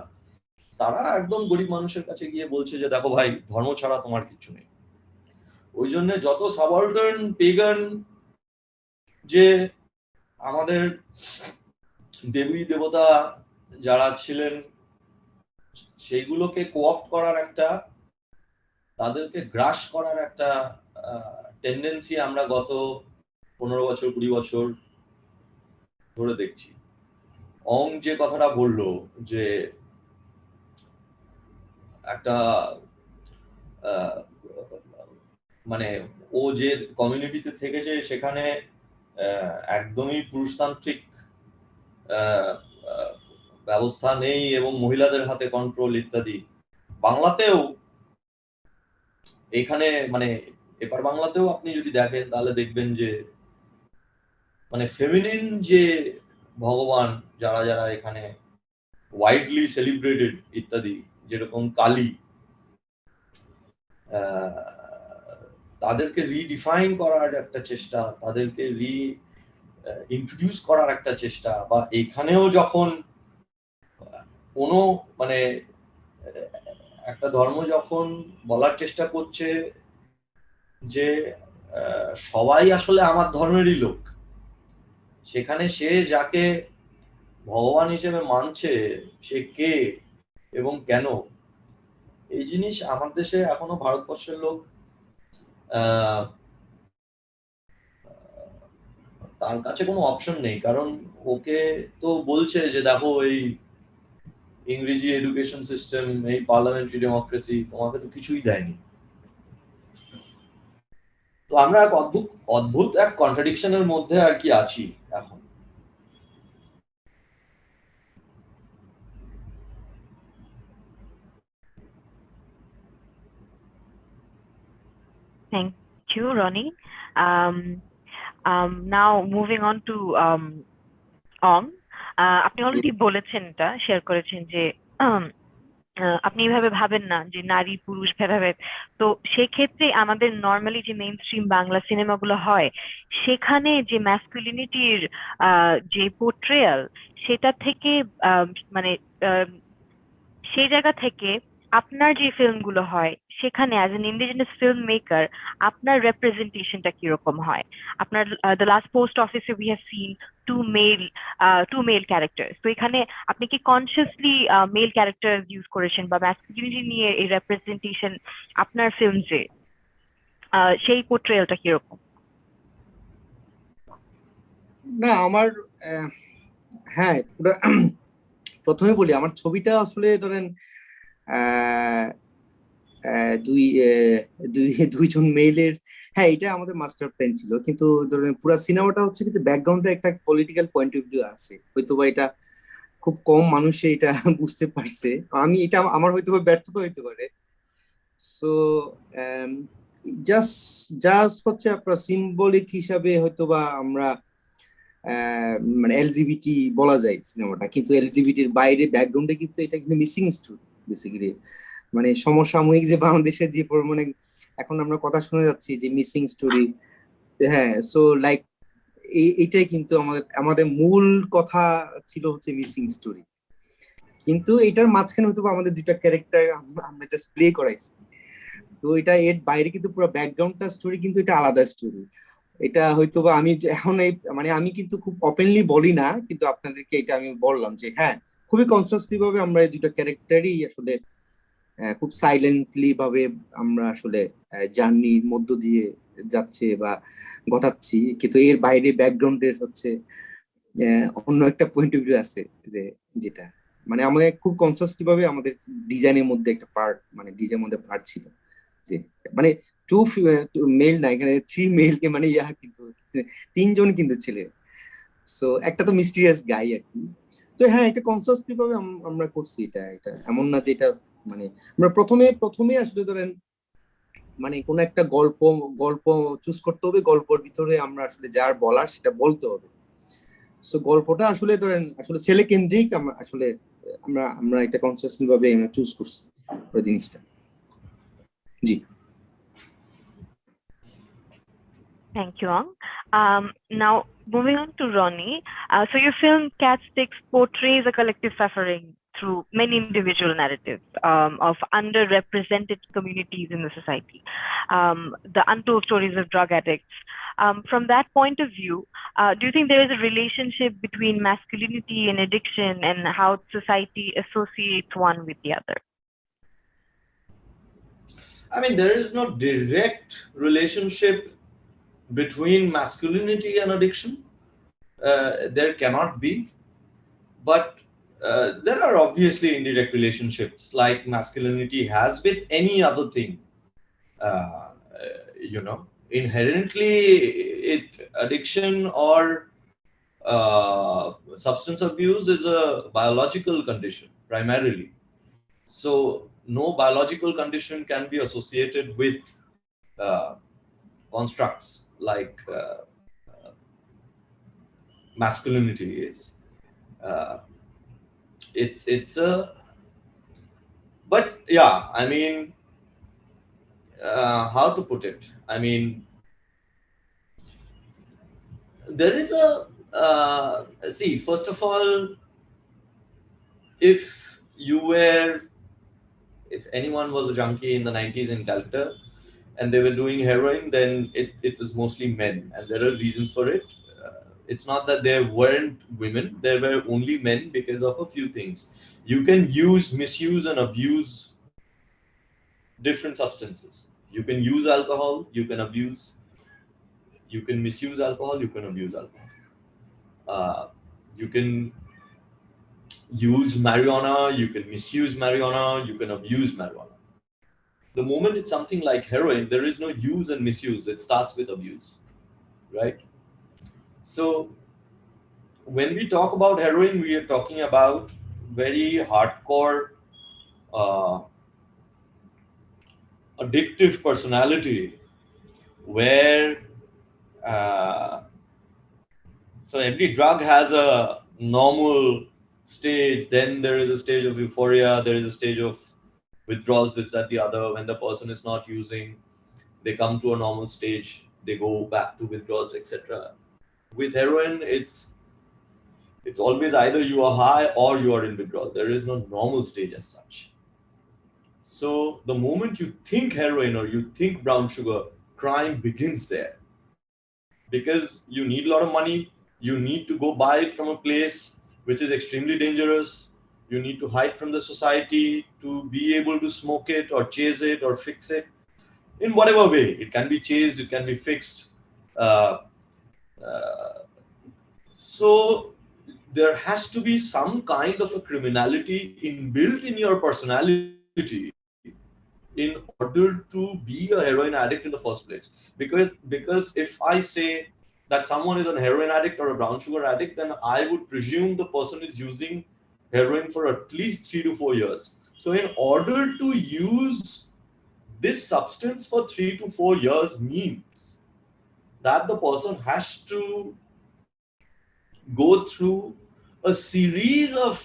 তারা একদম গরিব মানুষের কাছে গিয়ে বলছে যে দেখো ভাই, ধর্ম ছাড়া তোমার কিছু নেই। ওই জন্য যত সাবঅল্টার্ন পেগান যে আমাদের দেবী দেবতা যারা ছিলেন, সেইগুলোকে কোঅপ্ট করার একটা, তাদেরকে গ্রাস করার একটা টেন্ডেন্সি আমরা গত 15 বছর 20 বছর ধরে দেখছি। অং যে কথাটা বললো যে একটা মানে ও যে কমিউনিটিতে থেকেছে সেখানে একদমই পুরুষতান্ত্রিক ব্যবস্থা নেই এবং মহিলাদের হাতে কন্ট্রোল ইত্যাদি। বাংলাতেও এখানে মানে এপার বাংলাতেও আপনি যদি দেখেন তাহলে দেখবেন যে মানে ফেমিনিন যে ভগবান যারা যারা এখানে ওয়াইডলি সেলিব্রেটেড ইত্যাদি, যেরকম কালী, তাদেরকে রিডিফাইন করার একটা চেষ্টা, তাদেরকে ইন্ট্রোডিউস করার একটা চেষ্টা, বা এখানেও যখন কোনো মানে একটা ধর্ম যখন বলার চেষ্টা করছে যে সবাই আসলে আমার ধর্মেরই লোক, সেখানে সে যাকে ভগবান হিসেবে মানছে সে কে এবং কেন, এই জিনিস আমার দেশে এখনো ভারতবর্ষের লোক তার কাছে কোনো অপশন নেই। কারণ ওকে তো বলছে যে দেখো এই ইংরেজি এডুকেশন সিস্টেম, এই পার্লামেন্টারি ডেমোক্রেসি তোমাকে তো কিছুই দেয়নি। তো আমরা এক অদ্ভুত অদ্ভুত এক কন্ট্রাডিকশনের মধ্যে আর কি আছি এখন। Thank you, Ronnie. Now moving on to Ong. আপনি অলরেডি বলেছেন, এটা শেয়ার করেছেন যে আপনি এভাবে ভাবেন না যে নারী পুরুষ ভেদাভেদ। তো সেক্ষেত্রে আমাদের নর্মালি যে মেইন স্ট্রিম বাংলা সিনেমাগুলো হয়, সেখানে যে ম্যাসকুলিনিটির যে পোর্ট্রেয়াল, সেটা থেকে মানে সেই জায়গা থেকে আপনার যে ফিল্মগুলো হয় সেখানে as an indigenous film maker আপনার রেপ্রেজেন্টেশনটা কিরকম হয়? আপনার দ্য লাস্ট পোস্ট অফিসে we have seen two mail characters. তো এখানে আপনি কি কনসিয়াসলি মেল ক্যারেক্টার ইউজ করেছেন, বা ম্যাসকুলিনিটি নিয়ে এই রেপ্রেজেন্টেশন আপনার ফিল্মসে সেই পোর্ট্রেয়ালটা কিরকম? না, আমার হ্যাঁ, পুরো প্রথমে বলি, আমার ছবিটা আসলে ধরেন দুইজন মেইলের, হ্যাঁ এটা আমাদের মাস্টার প্ল্যান ছিল, কিন্তু ধরেন পুরো সিনেমাটা হচ্ছে কিন্তু ব্যাকগ্রাউন্ডে একটা পলিটিক্যাল পয়েন্ট অফ ভিউ আছে, হয়তোবা এটা খুব কম মানুষে এটা বুঝতে পারছে। আমি এটা আমার হয়তোবা ব্যর্থতা হইতে পারে। সো জাস্ট জাস্ট হচ্ছে আপনার সিম্বলিক হিসাবে হয়তোবা আমরা মানে এলজিবিটি বলা যায় সিনেমাটা, কিন্তু এলজিবিটির বাইরে ব্যাকগ্রাউন্ডে কিন্তু এটা কিন্তু মিসিং স্টোরি বেসিক্যালি। মানে সমসাময়িক যে বাংলাদেশের যে মানে এখন আমরা কথা শুনে যাচ্ছি যে মিসিং স্টোরি, হ্যাঁ, সো লাইক এইটাই কিন্তু আমাদের আমাদের মূল কথা ছিল হচ্ছে মিসিং স্টোরি। কিন্তু এটার মাঝখানে হয়তো আমাদের দুইটা ক্যারেক্টার আমরা জাস্ট প্লে করাইছি। তো এটা এর বাইরে কিন্তু পুরো ব্যাকগ্রাউন্ডটা স্টোরি কিন্তু এটা আলাদা স্টোরি। এটা হয়তোবা আমি এখন এই মানে আমি কিন্তু খুব ওপেনলি বলি না, কিন্তু আপনাদেরকে এটা আমি বললাম যে হ্যাঁ, খুবই কনসিয়াসলি ভাবে আমরা এই দুটো ক্যারেক্টারই আসলে খুব সাইলেন্টলি ভাবে আমরা আসলে জার্নির মধ্য দিয়ে যাচ্ছে বা ঘটাচ্ছি, কিন্তু এর বাইরে ব্যাকগ্রাউন্ডের হচ্ছে অন্য একটা পয়েন্ট অফ ভিউ আছে, যে যেটা মানে আমাদের খুব কনসিয়াসলি ভাবে আমাদের ডিজাইনের মধ্যে একটা পার্ট, মানে ডিজাইনের মধ্যে পার্ট ছিল যে মানে টু মেল না, এখানে থ্রি মেলকে মানে কিন্তু তিনজন কিন্তু ছেলে। সো একটা তো মিস্টিরিয়াস গাই আর কি। তো হ্যাঁ, এটা কনসিয়াসলি ভাবে আমরা করছি। এটা এটা এমন না যে এটা মানে আমরা প্রথমে প্রথমে আসলে ধরেন মানে কোন একটা গল্প গল্প চুজ করতে হবে, গল্পের ভিতরে আমরা আসলে যার বলার সেটা বলতে হবে। সো গল্পটা আসলে ধরেন আসলে ছেলে কেন্দ্রিক, আমরা আসলে আমরা আমরা এটা কনসিয়াসলি ভাবে আমরা চুজ করছি ওই জিনিসটা। জি। Thank you, Ang. Now, moving on to Ronnie. So your film Cat Sticks portrays a collective suffering through many individual narratives of underrepresented communities in the society, the untold stories of drug addicts. From that point of view, do you think there is a relationship between masculinity and addiction, and how society associates one with the other? I mean, there is no direct relationship between masculinity and addiction. There cannot be, but there are obviously indirect relationships like masculinity has with any other thing. You know, inherently, addiction or substance abuse is a biological condition primarily. So no biological condition can be associated with constructs like masculinity is. Uh, it's a, but yeah, I mean, how to put it? I mean, there is a see. First of all, if you were if anyone was a junkie in the 90s in Calcutta and they were doing heroin, then it was mostly men, and there are reasons for it. It's not that there weren't women, there were only men because of a few things. You can misuse, and abuse different substances. You can use alcohol, you can misuse alcohol, you can abuse alcohol. You can use marijuana, you can misuse marijuana, you can abuse marijuana. The moment it's something like heroin, there is no use and misuse. It starts with abuse, right? So when we talk about heroin, we are talking about very hardcore, uh, addictive personality where uh, so every drug has a normal stage, then there is a stage of euphoria, there is a stage of withdrawals, this, that, the other. When the person is not using, they come to a normal stage, they go back to withdrawals, etc. With heroin, it's always either you are high or you are in withdrawal. There is no normal stage as such. So the moment you think heroin or you think brown sugar, crime begins there. Because you need a lot of money, you need to go buy it from a place which is extremely dangerous. You need to hide from the society to be able to smoke it or chase it or fix it in whatever way. It can be chased, it can be fixed. Uh, uh, so there has to be some kind of a criminality inbuilt in your personality in order to be a heroin addict in the first place. Because if I say that someone is a heroin addict or a brown sugar addict, then I would presume the person is using heroin for at least 3 to 4 years. So in order to use this substance for 3 to 4 years means that the person has to go through a series of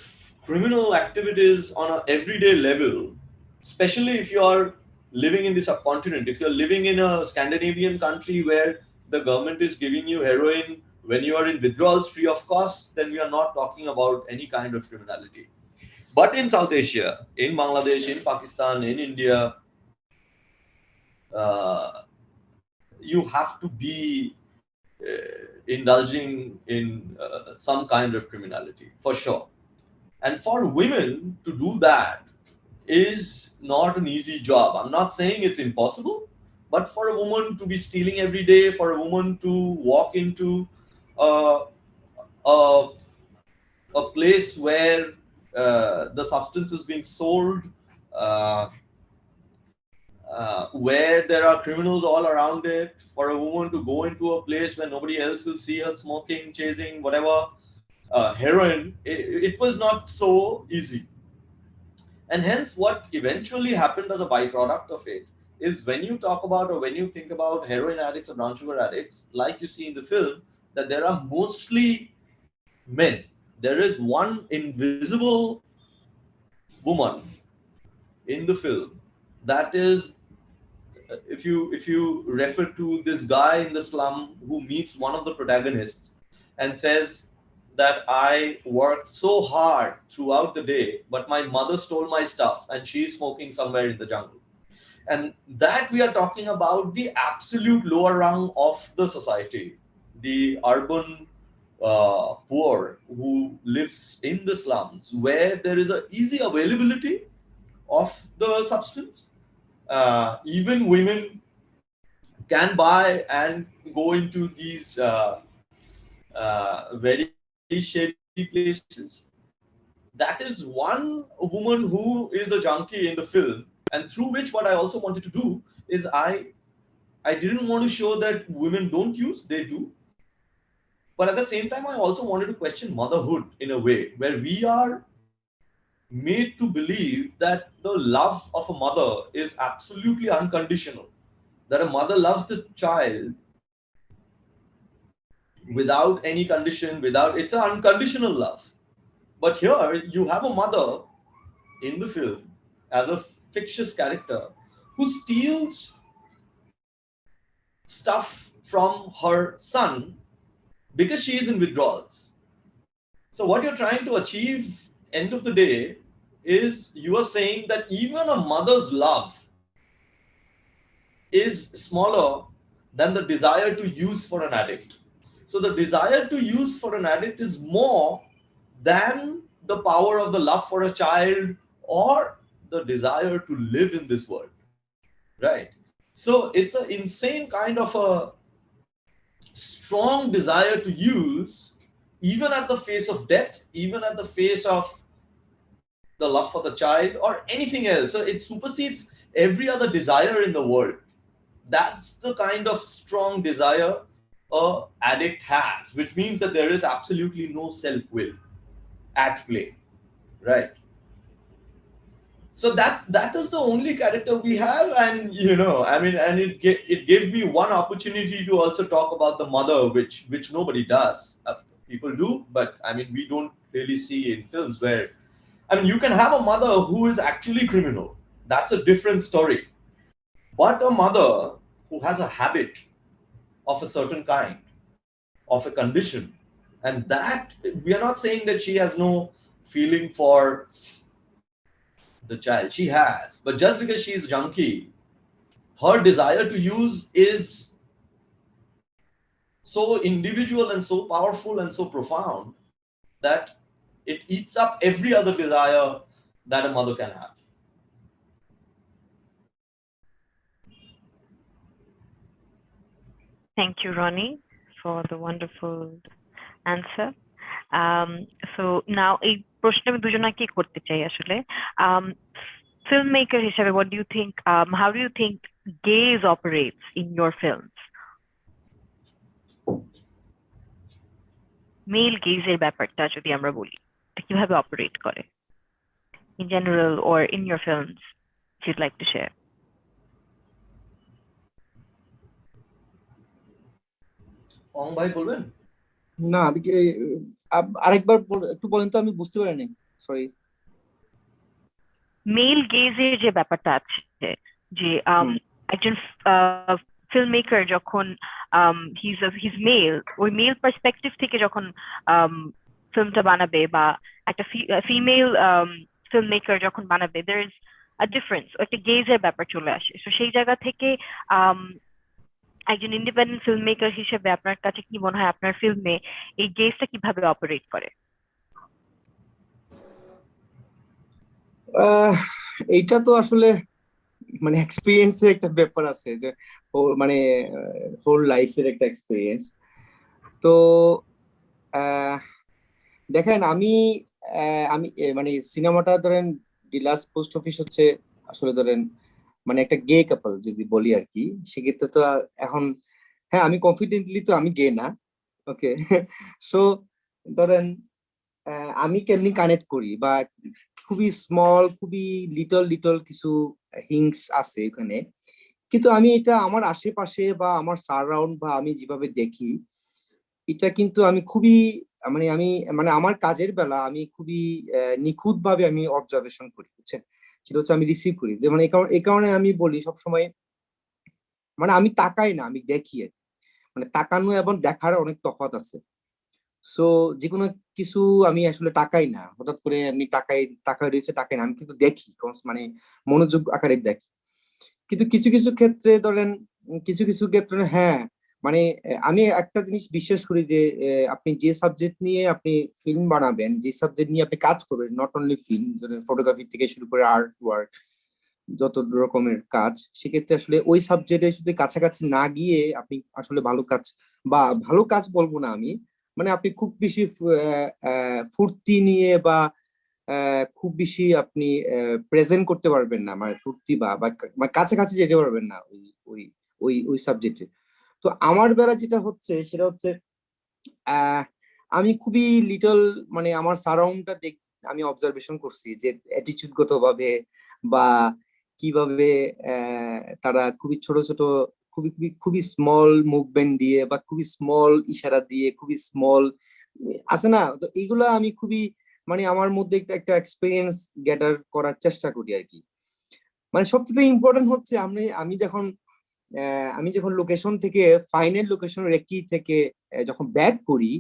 criminal activities on an everyday level, especially if you are living in the subcontinent. If you're living in a Scandinavian country where the government is giving you heroin when you are in withdrawals free of cost, then we are not talking about any kind of criminality. But in South Asia, in Bangladesh, in Pakistan, in India, uh, you have to be indulging in some kind of criminality for sure. And for women to do that is not an easy job. I'm not saying it's impossible, but for a woman to be stealing every day, for a woman to walk into uh, a, a place where the substance is being sold, uh, where there are criminals all around it, for a woman to go into a place where nobody else will see her smoking, chasing, whatever, heroin, it was not so easy. And hence, what eventually happened as a byproduct of it is when you talk about or when you think about heroin addicts or brown sugar addicts, like you see in the film, that there are mostly men. There is one invisible woman in the film that is, if you refer to this guy in the slum who meets one of the protagonists and says that I worked so hard throughout the day, but my mother stole my stuff and she's smoking somewhere in the jungle. And that we are talking about the absolute lower rung of the society, the urban poor who lives in the slums where there is a easy availability of the substance. Even women can buy and go into these very shady places. That is one woman who is a junkie in the film, and through which what I also wanted to do is I didn't want to show that women don't use, they do. But at the same time, I also wanted to question motherhood in a way where we are made to believe that the love of a mother is absolutely unconditional, that a mother loves the child without any condition, without, it's an unconditional love. But here you have a mother in the film as a fictitious character who steals stuff from her son because she is in withdrawals. So what you're trying to achieve end of the day is you are saying that even a mother's love is smaller than the desire to use for an addict. So the desire to use for an addict is more than the power of the love for a child or the desire to live in this world, right? So it's an insane kind of a strong desire to use, even at the face of death, even at the face of the love for the child or anything else. So it supersedes every other desire in the world. That's the kind of strong desire a addict has, which means that there is absolutely no self-will at play, right? So that is the only character we have, and I mean, and it gave me one opportunity to also talk about the mother, which nobody does. People do, but I mean, we don't really see in films where, I mean, you can have a mother who is actually criminal. That's a different story. But a mother who has a habit of a certain kind, of a condition, and that we are not saying that she has no feeling for the child. She has, but just because she is junkie, her desire to use is so individual and so powerful and so profound that it eats up every other desire that a mother can have. Thank you, Ronnie, for the wonderful answer. Um, so now এই প্রশ্ন আমি দুজনাকেই করতে চাই আসলে। Um, filmmaker হিসাবে, what do you think? How do you think gaze operates in your films? Male gaze এর ব্যাপারটা যদি আমরা বলি, এটা কিভাবে অপারেট করে in general or in your films, if you'd like to share? অং ভাই বলবেন? না আমি আরেকবার একটু বলেন তো, আমি বুঝতে পারিনি, সরি। মেল গেজের যে ব্যাপারটা আছে, যে একজন ফিল্মমেকার যখন হিজ মেল, ওই মেল পার্সপেক্টিভ থেকে যখন ফিল্মটা বানাবে, বা একটা ফিমেল ফিল্মমেকার যখন বানাবে, there is a difference, একটা গেজের ব্যাপার চলে আসে। তো সেই জায়গা থেকে একজন ইন্ডিপেন্ডেন্ট ফিল্মমেকার হিসেবে আপনার কাছে কি মনে হয় আপনার ফিল্মে এই গেজটা কিভাবে অপারেট করে? এইটা তো আসলে মানে এক্সপিরিয়েন্সের একটা ব্যাপার আছে, যে মানে হোল লাইফের একটা এক্সপিরিয়েন্স। তো দেখেন, আমি মানে সিনেমাটা ধরেন ডিলাস পোস্ট অফিস হচ্ছে আসলে ধরেন মানে একটা গে কাপল যদি বলি আর কি, সেক্ষেত্রে তো এখন হ্যাঁ আমি কনফিডেন্টলি তো আমি গে না, ওকে। সো ধরেন আমি কেমনি কানেক্ট করি, বা খুবই স্মল, খুবই লিটল লিটল কিছু হিংস আছে এখানে, কিন্তু আমি এটা আমার আশেপাশে বা আমার সারাউন্ড বা আমি যেভাবে দেখি, এটা কিন্তু আমি খুবই আমি মানে আমার কাজের বেলা আমি খুবই নিখুঁত ভাবে আমি অবজারভেশন করি, বুঝছেন? সেটা হচ্ছে আমি রিসিভ করি, মানে এই কারণে আমি বলি সবসময়, মানে আমি তাকাই না, আমি দেখি। মানে তাকানো এবং দেখার অনেক তফাৎ আছে। সো যেকোনো কিছু আমি আসলে তাকাই না, হঠাৎ করে আমি তাকাই রয়েছে তাকাই না, আমি কিন্তু দেখি, মানে মনোযোগ আকারে দেখি। কিন্তু কিছু কিছু ক্ষেত্রে ধরেন, কিছু কিছু ক্ষেত্রে হ্যাঁ, মানে আমি একটা জিনিস বিশ্বাস করি যে আপনি যে সাবজেক্ট নিয়ে আপনি ফিল্ম বানাবেন, যে সাবজেক্ট নিয়ে আপনি কাজ করবেন, নট অনলি ফিল্ম, ফটোগ্রাফি থেকে শুরু করে আর্ট ওয়ার্ক, যত রকমের কাজ, সেক্ষেত্রে আসলে ওই সাবজেক্টে শুধু কাছাকাছি না গিয়ে আপনি আসলে ভালো কাজ, বা ভালো কাজ বলবো না আমি, মানে আপনি খুব বেশি ফুর্তি নিয়ে বা খুব বেশি আপনি প্রেজেন্ট করতে পারবেন না, মানে ফুর্তি বা কাছাকাছি যেতে পারবেন না ওই ওই ওই ওই সাবজেক্টে। তো আমার বেলা যেটা হচ্ছে সেটা হচ্ছে আমি খুবই লিটল, মানে আমার সারাউন্ডটা আমি অবজারভেশন করছি যে অ্যাটিটিউড গত ভাবে বা কিভাবে তারা খুবই ছোট ছোট, খুবই খুবই খুবই স্মল মুভমেন্ট দিয়ে বা খুবই স্মল ইশারা দিয়ে, খুবই স্মল আছে না, তো এইগুলা আমি খুবই মানে আমার মধ্যে একটা এক্সপিরিয়েন্স গ্যাদার করার চেষ্টা করি আর কি। মানে সবচেয়ে ইম্পর্টেন্ট হচ্ছে আমি যখন লোকেশন থেকে, ফাইনাল লোকেশন রেকি থেকে যখন ব্যাক করি,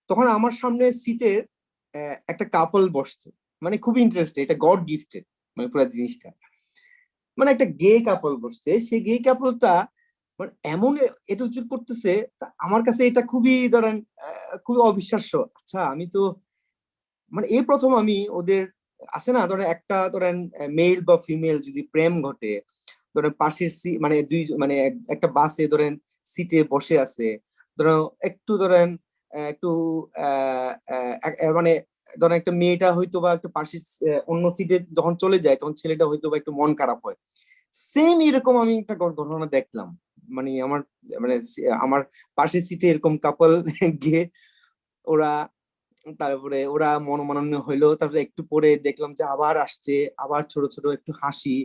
তখন আমার সামনে সিটে একটা কাপল বসছে, মানে খুবই ইন্টারেস্টেড, এটা গড গিফটেড মানে পুরো জিনিসটা। মানে একটা গে কাপল বসছে, সেই গে কাপলটা মানে এমন এটিটিউড করতেছে, আমার কাছে এটা খুবই ধরেন খুবই অবিশ্বাস্য। আচ্ছা আমি তো মানে এই প্রথম আমি ওদের আছে না ধরেন একটা ধরেন মেল বা ফিমেল যদি প্রেম ঘটে, ধরেন পাশের মানে দুই মানে একটা বাসে ধরেন সিটে বসে আছে, ধরেন একটু ধরেন একটু মানে ধরেন একটা মেয়েটা হয়তো বা একটু পাশের অন্য সিটে যখন চলে যায় তখন ছেলেটা হয়তো বা একটু মন খারাপ হয়। সেম এরকম আমি একটা ঘটনা দেখলাম, মানে মানে আমার পাশের সিটে এরকম কাপল গিয়ে ওরা তারপরে ওরা মনোমালিন্য হইলো, তারপরে একটু পরে দেখলাম যে আবার আসছে, আবার ছোট ছোট একটু হাসি,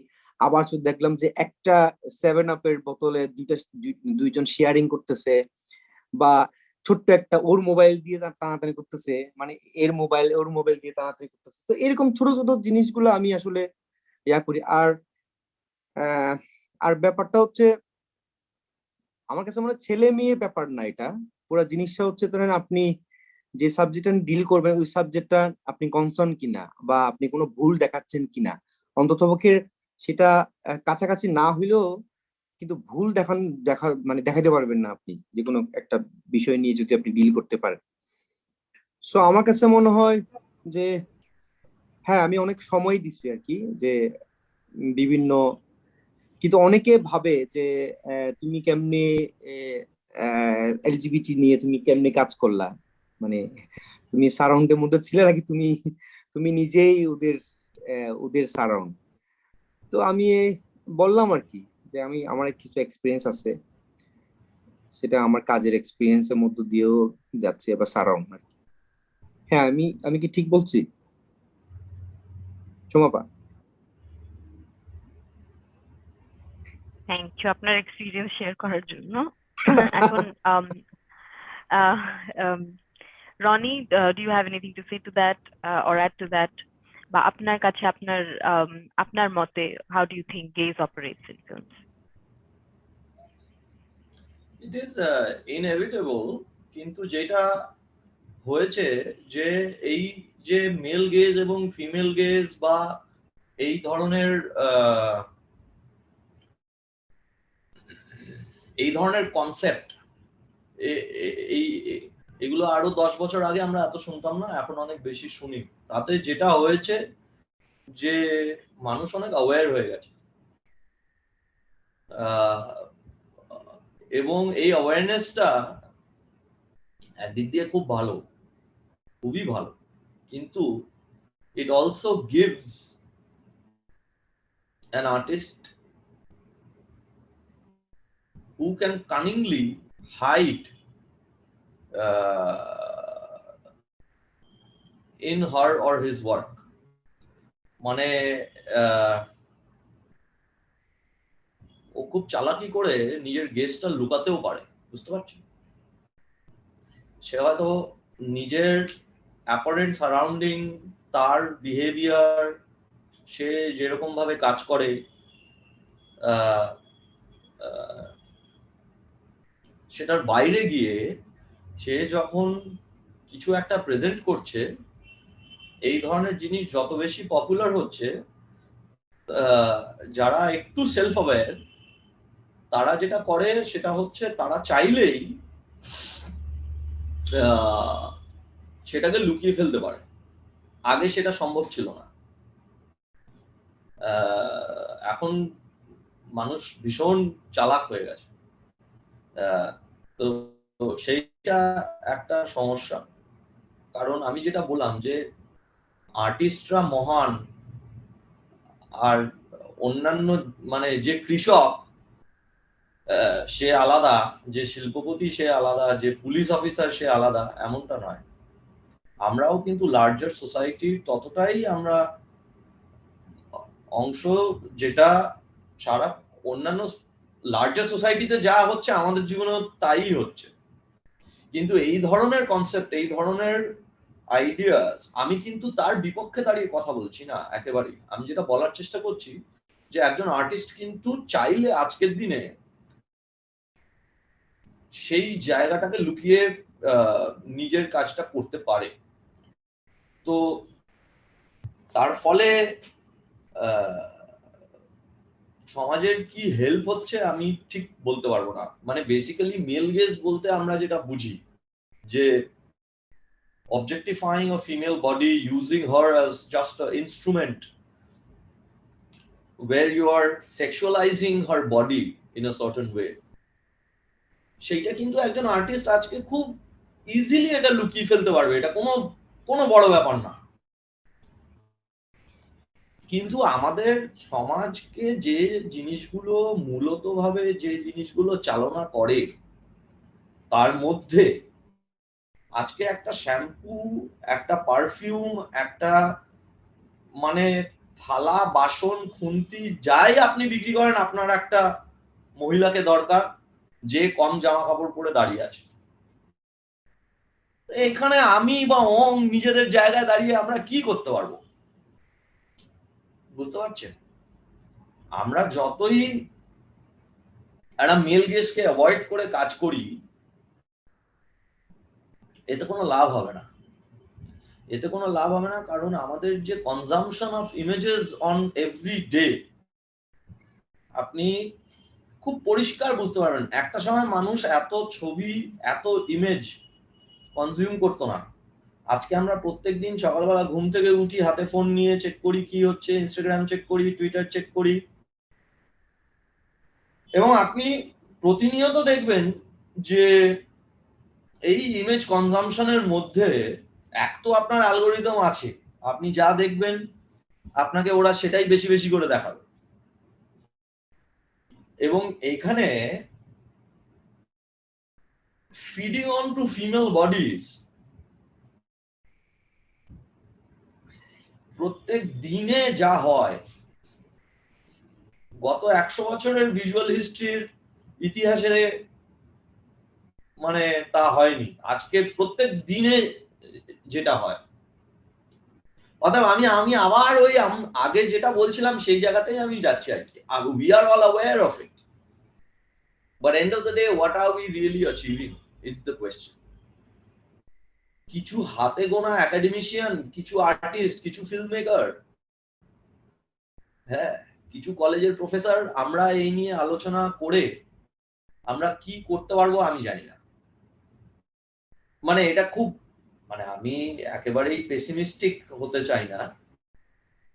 আবার দেখলাম যে একটা 7 আপের বোতলে দুইজন শেয়ারিং করতেছে, বা ছোট্ট একটা ওর মোবাইল দিয়ে টানাটানি করতেছে, মানে এর মোবাইল ওর মোবাইল দিয়ে টানাটানি করতেছে। তো এরকম ছোট ছোট জিনিসগুলো আমি আসলে ইয়া করি। আর আর ব্যাপারটা হচ্ছে আমার কাছে মনে হয় ছেলে মেয়ে ব্যাপার না, এটা পুরো জিনিসটা হচ্ছে ধরেন আপনি যে সাবজেক্টটা ডিল করবেন ওই সাবজেক্টটা আপনি কনসার্ন কিনা, বা আপনি কোনো ভুল দেখাচ্ছেন কিনা, অন্ততপক্ষে সেটা কাছাকাছি না হইলেও কিন্তু ভুল মানে দেখাতে পারবেন না আপনি যে কোনো একটা বিষয় নিয়ে যদি আপনি ডিল করতে পারেন। সো আমার কাছে মনে হয় যে হ্যাঁ আমি অনেক সময় দিচ্ছি আর কি, যে বিভিন্ন, কিন্তু অনেকে ভাবে যে তুমি কেমনে এলজিবিটি নিয়ে তুমি কেমনে কাজ করলা, মানে তুমি সারাউন্ডের মধ্যে ছিলে নাকি তুমি তুমি নিজেই ওদের ওদের সারাউন্ড। তো আমি বললাম আর কি যে আমি আমার কিছু এক্সপিরিয়েন্স আছে, সেটা আমার কাজের এক্সপিরিয়েন্সের মধ্য দিয়েও যাচ্ছে এবার সারাউন্ড আর কি। হ্যাঁ আমি কি ঠিক বলছি সোমাপা? থ্যাংক ইউ আপনার এক্সপিরিয়েন্স শেয়ার করার জন্য। এখন uh, um, Ronny, do you have anything to say to that or add to that? বা আপনার কাছে আপনার মতে, how do you think gays operates in films? It is inevitable, কিন্তু যেটা হয়েছে যে এই যে মেল গেজ এবং ফিমেল গেজ বা এই ধরনের কনসেপ্ট, এই এগুলো আরো 10 বছর আগে আমরা এত শুনতাম না, এখন অনেক বেশি শুনি। তাতে যেটা হয়েছে যে মানুষ অনেক অ্যাওয়্যার হয়ে গেছে, এবং এই অ্যাওয়ারনেসটা একদিক দিয়ে খুব ভালো, খুবই ভালো, কিন্তু it also gives an artist who can cunningly hide in her or his work, মানে ও খুব চালাকি করে নিজের গেজটা লুকাতেও পারে, বুঝতে পারছি। সে হয়তো নিজের অ্যাপারেন্ট সারাউন্ডিং, তার বিহেভিয়ার, সে যেরকম ভাবে কাজ করে, সেটার বাইরে গিয়ে সে যখন কিছু একটা প্রেজেন্ট করছে, এই ধরনের জিনিস যত বেশি পপুলার হচ্ছে, যারা একটু সেলফ অ্যাওয়্যার তারা যেটা করে সেটা হচ্ছে তারা চাইলেই সেটাকে লুকিয়ে ফেলতে পারে। আগে সেটা সম্ভব ছিল না। এখন মানুষ ভীষণ চালাক হয়ে গেছে। তো সেইটা একটা সমস্যা। কারণ আমি যেটা বললাম যে আর্টিস্টরা মহান, আর অন্যান্য মানে যে কৃষক সে আলাদা, যে শিল্পপতি সে আলাদা, যে পুলিশ অফিসার সে আলাদা, এমনটা নয়। আমরাও কিন্তু লার্জার সোসাইটির ততটাই আমরা অংশ, যেটা সারা অন্যান্য লার্জার সোসাইটিতে যা হচ্ছে আমাদের জীবনেও তাই হচ্ছে। কিন্তু এই ধরনের কনসেপ্ট, এই ধরনের আইডিয়াস, আমি কিন্তু তার বিপক্ষে দাঁড়িয়ে কথা বলছি না একেবারেই। আমি যেটা বলার চেষ্টা করছি যে একজন আর্টিস্ট কিন্তু চাইলে আজকের দিনে সেই জায়গাটাকে লুকিয়ে নিজের কাজটা করতে পারে। তো তার ফলে সমাজের কি হেল্প হচ্ছে আমি ঠিক বলতে পারবো না। মানে বেসিক্যালি মেল গেজ বলতে আমরা যেটা বুঝি যে objectifying a female body, using her as just an instrument where you are sexualizing her body in a certain way, সেইটা কিন্তু একজন আর্টিস্ট আজকে খুব ইজিলি এটা লুকিয়ে ফেলতে পারবে, এটা কোনো বড় ব্যাপার না। কিন্তু আমাদের সমাজকে যে জিনিসগুলো মূলত ভাবে যে জিনিসগুলো চালনা করে তার মধ্যে আজকে একটা শ্যাম্পু, একটা পারফিউম, একটা মানে থালা বাসন খুন্তি যাই আপনি বিক্রি করেন, আপনার একটা মহিলাকে দরকার যে কম জামা কাপড় পরে দাঁড়িয়ে আছে। এখানে আমি বা অং নিজেদের জায়গায় দাঁড়িয়ে আমরা কি করতে পারবো? বুঝতে পারছেন? আমরা যতই একটা মেল গেজকে অ্যাভয়েড করে কাজ করি, এতে কোনো লাভ হবে না। এতে কোনো লাভ হবে না, কারণ আমাদের যে consumption of images on every day, আপনি খুব পরিষ্কার বুঝতে পারবেন একটা সময় মানুষ এত ছবি, এত ইমেজ কনজিউম করতো না। আজকে আমরা প্রত্যেকদিন সকালবেলা ঘুম থেকে উঠি, হাতে ফোন নিয়ে চেক করি কি হচ্ছে, ইনস্টাগ্রাম চেক করি, টুইটার চেক করি, এবং আপনি প্রতিনিয়ত দেখবেন যে এই ইমেজ কনজাম্পশনের মধ্যে এক তো আপনার অ্যালগোরিদম আছে, আপনি যা দেখবেন আপনাকে ওরা সেটাই বেশি বেশি করে দেখাবে, এবং এইখানে feeding on to female bodies প্রত্যেক দিনে যা হয়, গত 100 বছরের ভিজুয়াল হিস্ট্রির ইতিহাসে মানে তা হয়নি। আজকে প্রত্যেক দিনে যেটা হয়, অতএব আমি আবার ওই আগে যেটা বলছিলাম সেই জায়গাতেই আমি যাচ্ছি আর কি। We are all aware of it, but end of the day what are we really achieving is the question. কিছু হাতে গোনা একাডেমিশিয়ান, কিছু আর্টিস্ট, কিছু ফিল্ম মেকার, হ্যাঁ কিছু কলেজের প্রফেসর, আমরা এই নিয়ে আলোচনা করে আমরা কি করতে পারবো আমি জানি না। মানে এটা খুব, মানে আমি একেবারেই পেসিমিস্টিক হতে চাই না,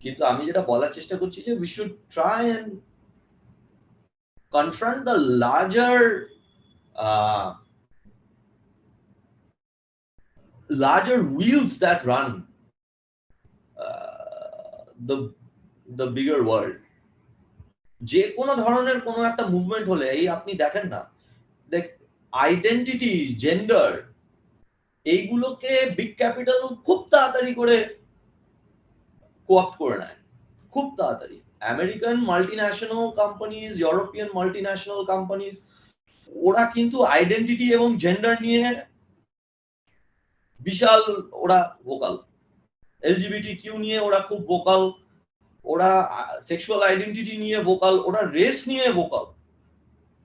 কিন্তু আমি যেটা বলার চেষ্টা করছি যে we should try and confront the larger wheels that run the bigger world. যে কোনো ধরনের কোনো একটা মুভমেন্ট হলে, এই আপনি দেখেন না, দেখ আইডেন্টিটি, জেন্ডার, এইগুলোকে বিগ ক্যাপিটাল খুব তাড়াতাড়ি করে কোঅপ্ট করে নেয়, খুব তাড়াতাড়ি। American multinational companies, European multinational companies, ওরা কিন্তু আইডেন্টিটি এবং জেন্ডার নিয়ে বিশাল ওরা ভোকাল, এলজিবিটি কিউ নিয়ে ওরা খুব ভোকাল, ওরা সেক্সুয়াল আইডেন্টিটি নিয়ে ভোকাল, ওরা রেস নিয়ে ভোকাল,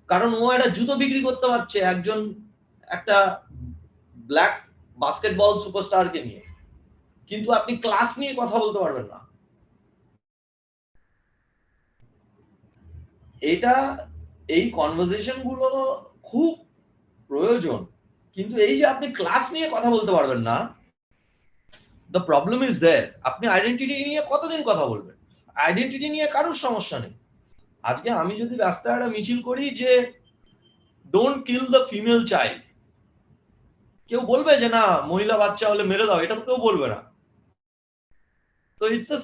কারণ ও একটা জুতো বিক্রি করতে পারছে একজন একটা ব্ল্যাক বাস্কেটবল সুপারস্টারকে নিয়ে, কিন্তু আপনি ক্লাস নিয়ে কথা বলতে পারবেন না। এটা, এই কনভারসেশন গুলো খুব প্রয়োজন, কিন্তু এই যে আপনি ক্লাস নিয়ে কথা বলতে পারবেন না, দ্য প্রবলেম ইজ দেয়ার। আপনি আইডেন্টিটি নিয়ে কতদিন কথা বলবেন? আইডেন্টিটি নিয়ে কারোর সমস্যা নেই। আজকে আমি যদি রাস্তায় একটা মিছিল করি যে don't kill the female child, কেউ বলবে যে না মহিলা বাচ্চা হলে মেরে দাও? এটা তো কেউ বলবে না। তো it's a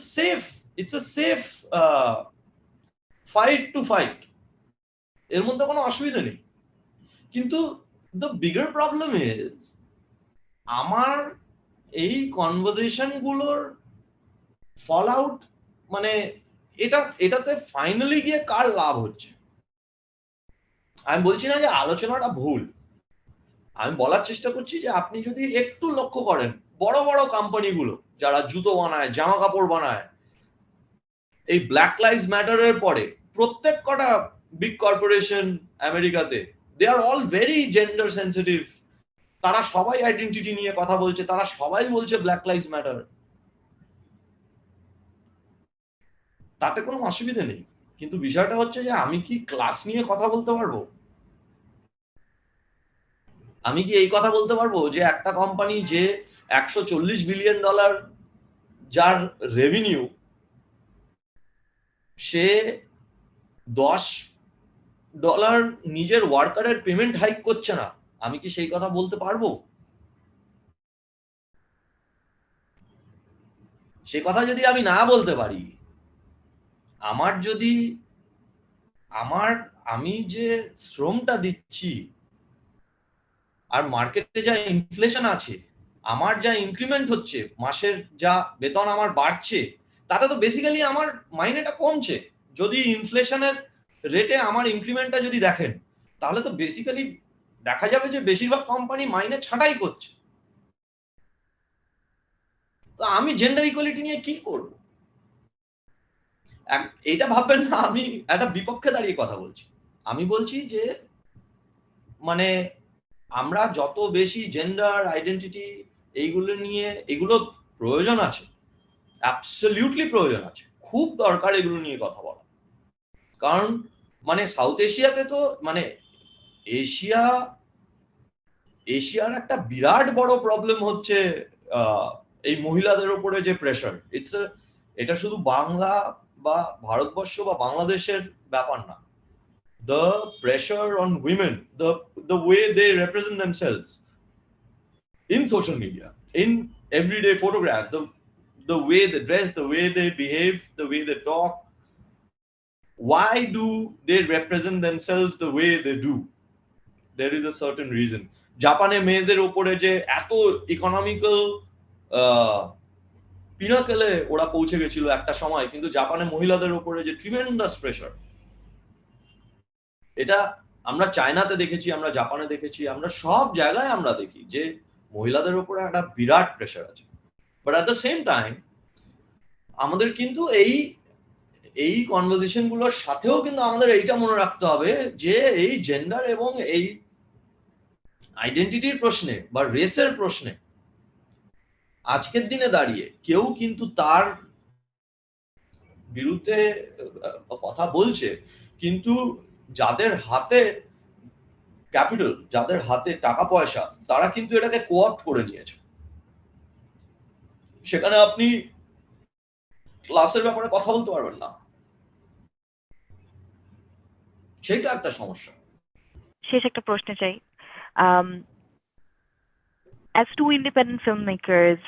safe fight to fight, এর মধ্যে কোনো অসুবিধা নেই। কিন্তু দ্য বিগার প্রবলেম ইজ আমার এই কনভারসেশন গুলোর ফল আউট, মানে এটাতে ফাইনালি গিয়ে কার লাভ হচ্ছে? আমি বলছি না যে আলোচনাটা ভুল, আমি বলার চেষ্টা করছি যে আপনি যদি একটু লক্ষ্য করেন, বড় বড় কোম্পানিগুলো যারা জুতো বানায়, জামা কাপড় বানায়, এই ব্ল্যাক লাইভস ম্যাটারের পরে প্রত্যেক কটা বিগ কর্পোরেশন আমেরিকাতে, দে আর অল ভেরি জেন্ডার সেন্সিটিভ, তারা সবাই আইডেন্টিটি নিয়ে কথা বলছে, তারা সবাই বলছে ব্ল্যাক লাইভস ম্যাটার। তাতে কোনো অসুবিধা নেই, কিন্তু বিষয়টা হচ্ছে যে আমি কি ক্লাস নিয়ে কথা বলতে পারবো? আমি কি এই কথা বলতে পারবো যে একটা কোম্পানি যে $140 বিলিয়ন যার রেভিনিউ, সে $10 নিজের ওয়ার্কারের পেমেন্ট হাইক করছে না, আমি কি সেই কথা বলতে পারবো? সে কথা যদি আমি না বলতে পারি, আমার যদি আমি যে শ্রমটা দিচ্ছি আর মার্কেটে যা ইনফ্লেশন আছে, আমার যা ইনক্রিমেন্ট হচ্ছে, মাসের যা বেতন আমার বাড়ছে, তাতে তো বেসিক্যালি আমার মাইনেটা কমছে। যদি ইনফ্লেশনের রেটে আমার ইনক্রিমেন্টটা যদি দেখেন, তাহলে তো বেসিক্যালি দেখা যাবে যে বেশিরভাগ কোম্পানি মাইনে ছাঁটাই করছে। তো আমি জেন্ডার ইকুয়ালিটি নিয়ে কি করব? এইটা ভাববেন না আমি একটা বিপক্ষে দাঁড়িয়ে কথা বলছি। আমি বলছি যে মানে আমরা যত বেশি জেন্ডার আইডেন্টিটি এইগুলো নিয়ে, এগুলো প্রয়োজন আছে, অ্যাবসলিউটলি প্রয়োজন আছে, খুব দরকার এগুলো নিয়ে কথা বলা। কারণ মানে সাউথ এশিয়াতে তো মানে এশিয়ার একটা বিরাট বড় প্রবলেম হচ্ছে এই মহিলাদের উপরে যে প্রেশার। এটা শুধু বাংলা বা ভারতবর্ষ বা বাংলাদেশের ব্যাপার না। The pressure on women, the way they represent themselves in social media, in everyday photograph, the way they dress, the way they behave, the way they talk. Why do they represent themselves the way they do? There is a certain reason. জাপানে মেয়েদের উপরে যে এত economical পিনাকেলে ওরা পৌঁছে গেছিল একটা সময়, কিন্তু জাপানে মহিলাদের উপরে যে ট্রিমেন্ডাস প্রেশার, এটা আমরা চায়নাতে দেখেছি, আমরা জাপানে দেখেছি, আমরা সব জায়গায় আমরা দেখি যে মহিলাদের উপরে একটা বিরাট প্রেশার আছে। But at the same time আমাদের কিন্তু এই কনভারসেশন গুলোর সাথেও কিন্তু আমাদের এইটা মনে রাখতে হবে যে এই জেন্ডার এবং এই আইডেন্টিটির প্রশ্নে বা রেসের প্রশ্নে আজকের দিনে দাঁড়িয়ে কেউ কিন্তু তার বিরুদ্ধে কথা বলছে, কিন্তু যাদের হাতে ক্যাপিটাল, যাদের হাতে টাকা পয়সা, তারা কিন্তু এটাকে কোঅপ্ট করে নিয়েছে। সেখানে আপনি ক্লাসের ব্যাপারে কথা বলতে পারবেন না, সেটা একটা সমস্যা। শেষ একটা প্রশ্ন চাই। As two independent filmmakers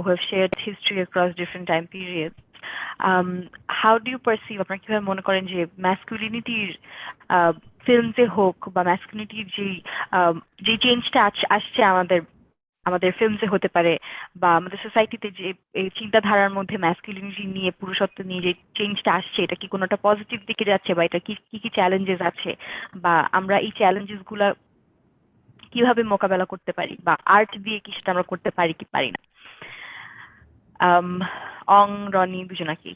who have shared history across different time periods, how do you perceive, আপনারা কিভাবে মনে করেন যে ম্যাসকুলিনিটির ফিল্মসে হোক বা ম্যাসকুলিনিটির যে চেঞ্জটা আসছে আমাদের ফিল্মসে হতে পারে, বা আমাদের সোসাইটিতে যে এই চিন্তাধারার মধ্যে ম্যাসকুলিনিটি নিয়ে, পুরুষত্ব নিয়ে যে চেঞ্জটা আসছে, এটা কি কোনোটা পজিটিভ দিকে যাচ্ছে, বা এটা কি কি চ্যালেঞ্জেস আছে, বা আমরা এই চ্যালেঞ্জেস গুলা কিভাবে মোকাবেলা করতে পারি, বা আর্ট দিয়ে কি সেটা আমরা করতে পারি কি পারি না? অং, রনি, দুজনাকি।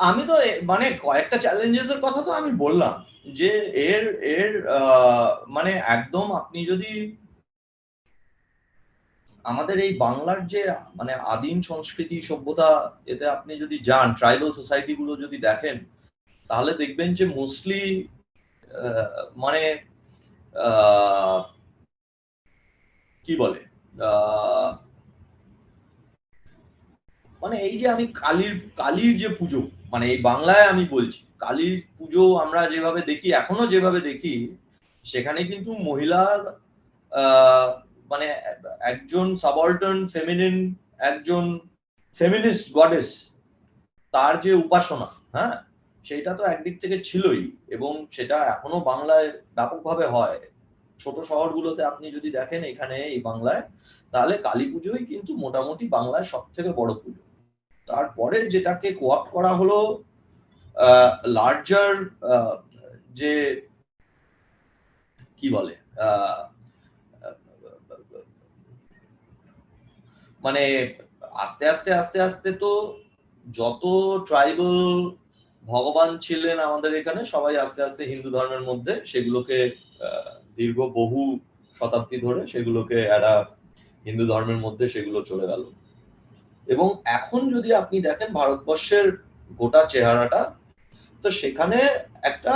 আমি তো মানে কয়েকটা চ্যালেঞ্জেস এর কথা তো আমি বললাম, যে এর এর মানে একদম আপনি যদি আমাদের এই বাংলার যে মানে আদিম সংস্কৃতি সভ্যতা, এতে আপনি যদি যান, ট্রাইবাল সোসাইটি গুলো যদি দেখেন, তাহলে দেখবেন যে মোস্টলি মানে কি বলে মানে এই যে আমি কালীর যে পুজো, মানে এই বাংলায় আমি বলছি, কালীর পুজো আমরা যেভাবে দেখি, এখনো যেভাবে দেখি, সেখানে কিন্তু মহিলা মানে একজন সাবঅল্টার্ন ফেমিনিন, একজন ফেমিনিস্ট গডেস, তার যে উপাসনা, হ্যাঁ, সেটা তো একদিক থেকে ছিলই, এবং সেটা এখনো বাংলায় ব্যাপকভাবে হয়। ছোট শহরগুলোতে আপনি যদি দেখেন এখানে এই বাংলায়, তাহলে কালী পুজোই কিন্তু মোটামুটি বাংলায় সব থেকে বড় পুজো। তারপরে যেটাকে কোঅপ্ট করা হলো লার্জার যে কি বলে মানে আস্তে আস্তে আস্তে আস্তে তো যত ট্রাইবাল ভগবান ছিলেন আমাদের এখানে, সবাই আস্তে আস্তে হিন্দু ধর্মের মধ্যে সেগুলোকে দীর্ঘ বহু শতাব্দী ধরে সেগুলোকে একটা হিন্দু ধর্মের মধ্যে সেগুলো চলে গেল। এবং এখন যদি আপনি দেখেন ভারতবর্ষের গোটা চেহারাটা, তো সেখানে একটা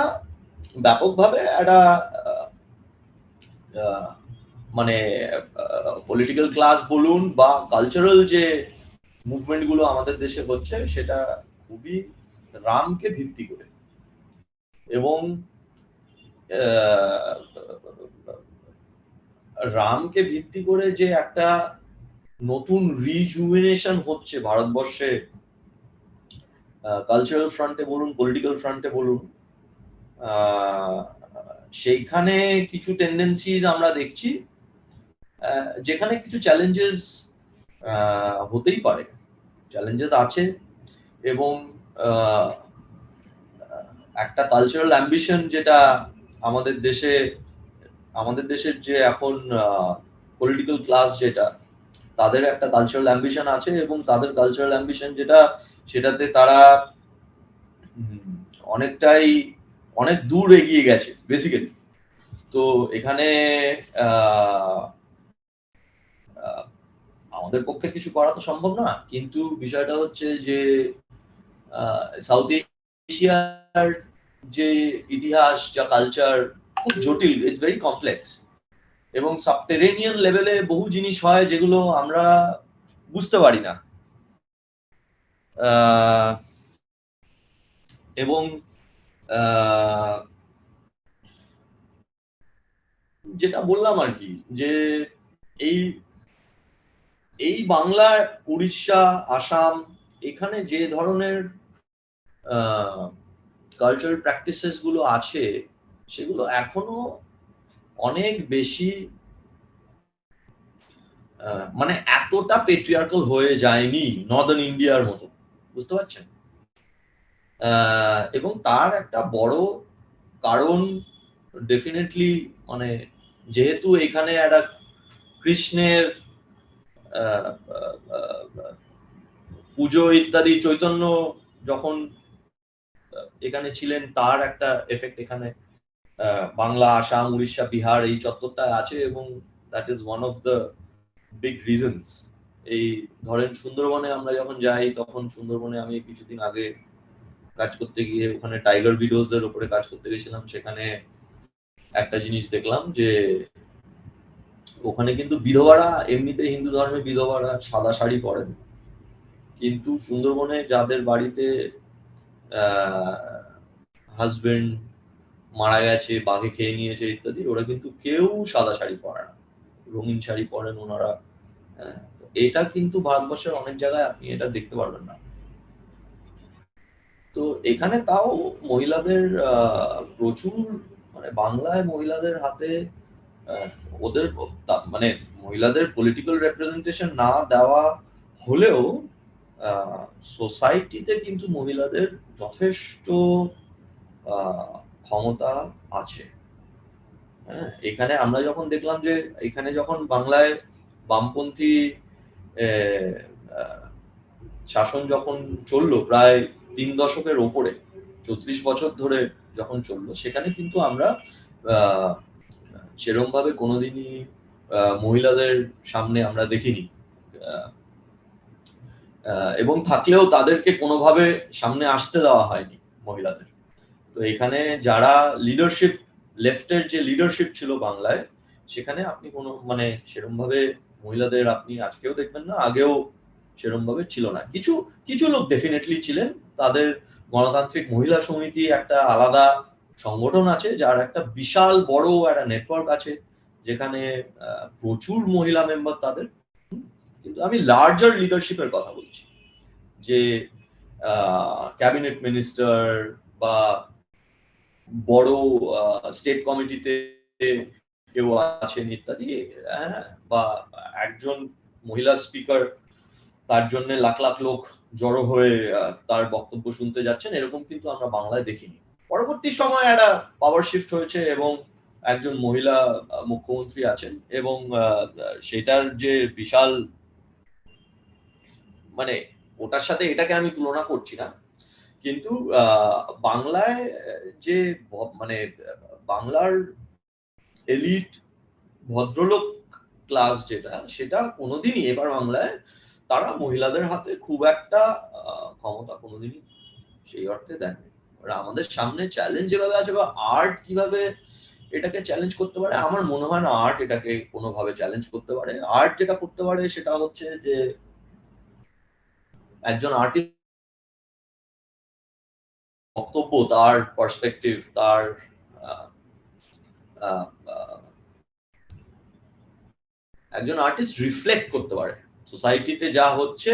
ব্যাপকভাবে একটা মানে পলিটিক্যাল ক্লাস বলুন বা কালচারাল যে মুভমেন্ট গুলো আমাদের দেশে হচ্ছে, সেটা খুবই রামকে ভিত্তি করে এবং রামকে ভিত্তি করে যে একটা নতুন রিজুভিনেশন হচ্ছে ভারতবর্ষে, কালচারাল ফ্রন্টে বলুন, পলিটিক্যাল ফ্রন্টে বলুন, সেইখানে কিছু টেন্ডেন্সিজ আমরা দেখছি, যেখানে কিছু চ্যালেঞ্জেস হতেই পারে, চ্যালেঞ্জেস আছে। এবং একটা কালচারাল অ্যাম্বিশন যেটা আমাদের দেশের যে এখন পলিটিক্যাল ক্লাস, যেটা তাদের একটা কালচারাল অ্যাম্বিশন আছে এবং তাদের কালচারাল অ্যাম্বিশন যেটা, সেটাতে তারা অনেক দূর এগিয়ে গেছে বেসিক্যালি। তো এখানে আমাদের পক্ষে কিছু করা তো সম্ভব না, কিন্তু বিষয়টা হচ্ছে যে সাউথ এশিয়ার যে ইতিহাস, যা কালচার, খুব জটিল, ইটস ভেরি কমপ্লেক্স, এবং সাবটেরেনিয়ান লেভেলে বহু জিনিস হয় যেগুলো আমরা বুঝতে পারি না। এবং যেটা বললাম আর কি, যে এই এই বাংলা, উড়িষ্যা, আসাম, এখানে যে ধরনের কালচারাল প্র্যাকটিসেস গুলো আছে, সেগুলো এখনো অনেক বেশি মানে এতটা পেট্রিয়ার্কাল হয়ে যায়নি নর্দার্ন ইন্ডিয়ার মতো, বুঝতে পারছেন? এবং তার একটা বড় কারণ ডেফিনেটলি, মানে যেহেতু এখানে একটা কৃষ্ণের পুজো ইত্যাদি, চৈতন্য যখন এখানে ছিলেন, তার একটা এফেক্ট এখানে বাংলা, আসাম, উড়িষ্যা, বিহার এই চত্বরটা আছে, এবং that is one of the big reasons. এই ধরেন সুন্দরবনে আমরা যখন যাই, তখন সুন্দরবনে আমি কিছুদিন আগে কাজ করতে গিয়ে ওখানে টাইগার ভিডিওসদের উপরে কাজ করতে গেছিলাম। সেখানে একটা জিনিস দেখলাম যে ওখানে কিন্তু বিধবারা, এমনিতে হিন্দু ধর্মে বিধবারা সাদা শাড়ি পরেন, কিন্তু সুন্দরবনে যাদের বাড়িতে হাজবেন্ড মারা গেছে, বাঘে খেয়ে নিয়েছে ইত্যাদি, ওরা কিন্তু কেউ সাদা শাড়ি পরে না, রঙিন শাড়ি পরেন ওনারা। এটা কিন্তু ভারতবর্ষের অনেক জায়গায় আপনি এটা দেখতে পারবেন না। তো এখানে তাও মহিলাদের প্রচুর, মানে বাংলায় মহিলাদের হাতে ওদের মানে মহিলাদের পলিটিক্যাল রিপ্রেজেন্টেশন না দেওয়া হলেও সোসাইটিতে কিন্তু মহিলাদের যথেষ্ট ক্ষমতা আছে। হ্যাঁ, এখানে আমরা যখন দেখলাম যে এখানে যখন বাংলায় বামপন্থী শাসন যখন চললো প্রায় 3 দশকের ওপরে, 34 বছর ধরে যখন চললো, সেখানে কিন্তু আমরা সেরকম ভাবে কোনোদিনই মহিলাদের সামনে আমরা দেখিনি, এবং থাকলেও তাদেরকে কোনোভাবে সামনে আসতে দেওয়া হয়নি মহিলাদের। তো এখানে যারা লিডারশিপ, লেফটের যে লিডারশিপ ছিল বাংলায়, সেখানে আপনি কোনো মানে সেরকম ভাবে মহিলাদের আপনি আজকেও দেখবেন না, আগেও সেরকম ভাবে ছিল না। কিছু কিছু লোক ডেফিনেটলি ছিলেন, তাদের গণতান্ত্রিক মহিলা সমিতি একটা আলাদা সংগঠন আছে, যার একটা বিশাল বড় একটা নেটওয়ার্ক আছে, যেখানে প্রচুর মহিলা মেম্বার তাদের। কিন্তু আমি লার্জার লিডারশিপের কথা বলছি, যে ক্যাবিনেট মিনিস্টার বা বড় স্টেট কমিটিতে কেউ আছেন ইত্যাদি, বা একজন মহিলা স্পিকার, তার জন্য লাখ লাখ লোক জড়ো হয়ে তার বক্তব্য শুনতে যাচ্ছেন, এরকম কিন্তু আমরা বাংলায় দেখিনি। পরবর্তী সময় একটা পাওয়ার শিফট হয়েছে এবং একজন মহিলা মুখ্যমন্ত্রী আছেন, এবং সেটার যে বিশাল, মানে ওটার সাথে এটাকে আমি তুলনা করছি না, কিন্তু বাংলায় যে মানে বাংলার এলিট ভদ্রলোক ক্লাস যেটা, সেটা কোনোদিনই এবার বাংলায় তারা মহিলাদের হাতে খুব একটা ক্ষমতা কোনোদিনই সেই অর্থে দেননি। আমাদের সামনে চ্যালেঞ্জ যেভাবে আছে, বা আর্ট কিভাবে এটাকে চ্যালেঞ্জ করতে পারে, আমার মনে হয় না আর্ট এটাকে কোনোভাবে চ্যালেঞ্জ করতে পারে। আর্ট যেটা করতে পারে সেটা হচ্ছে যে একজন আর্টিস্ট বক্তব্য, তার পার্সপেক্টিভ, তার একজন আর্টিস্ট রিফ্লেক্ট করতে পারে সোসাইটিতে যা হচ্ছে,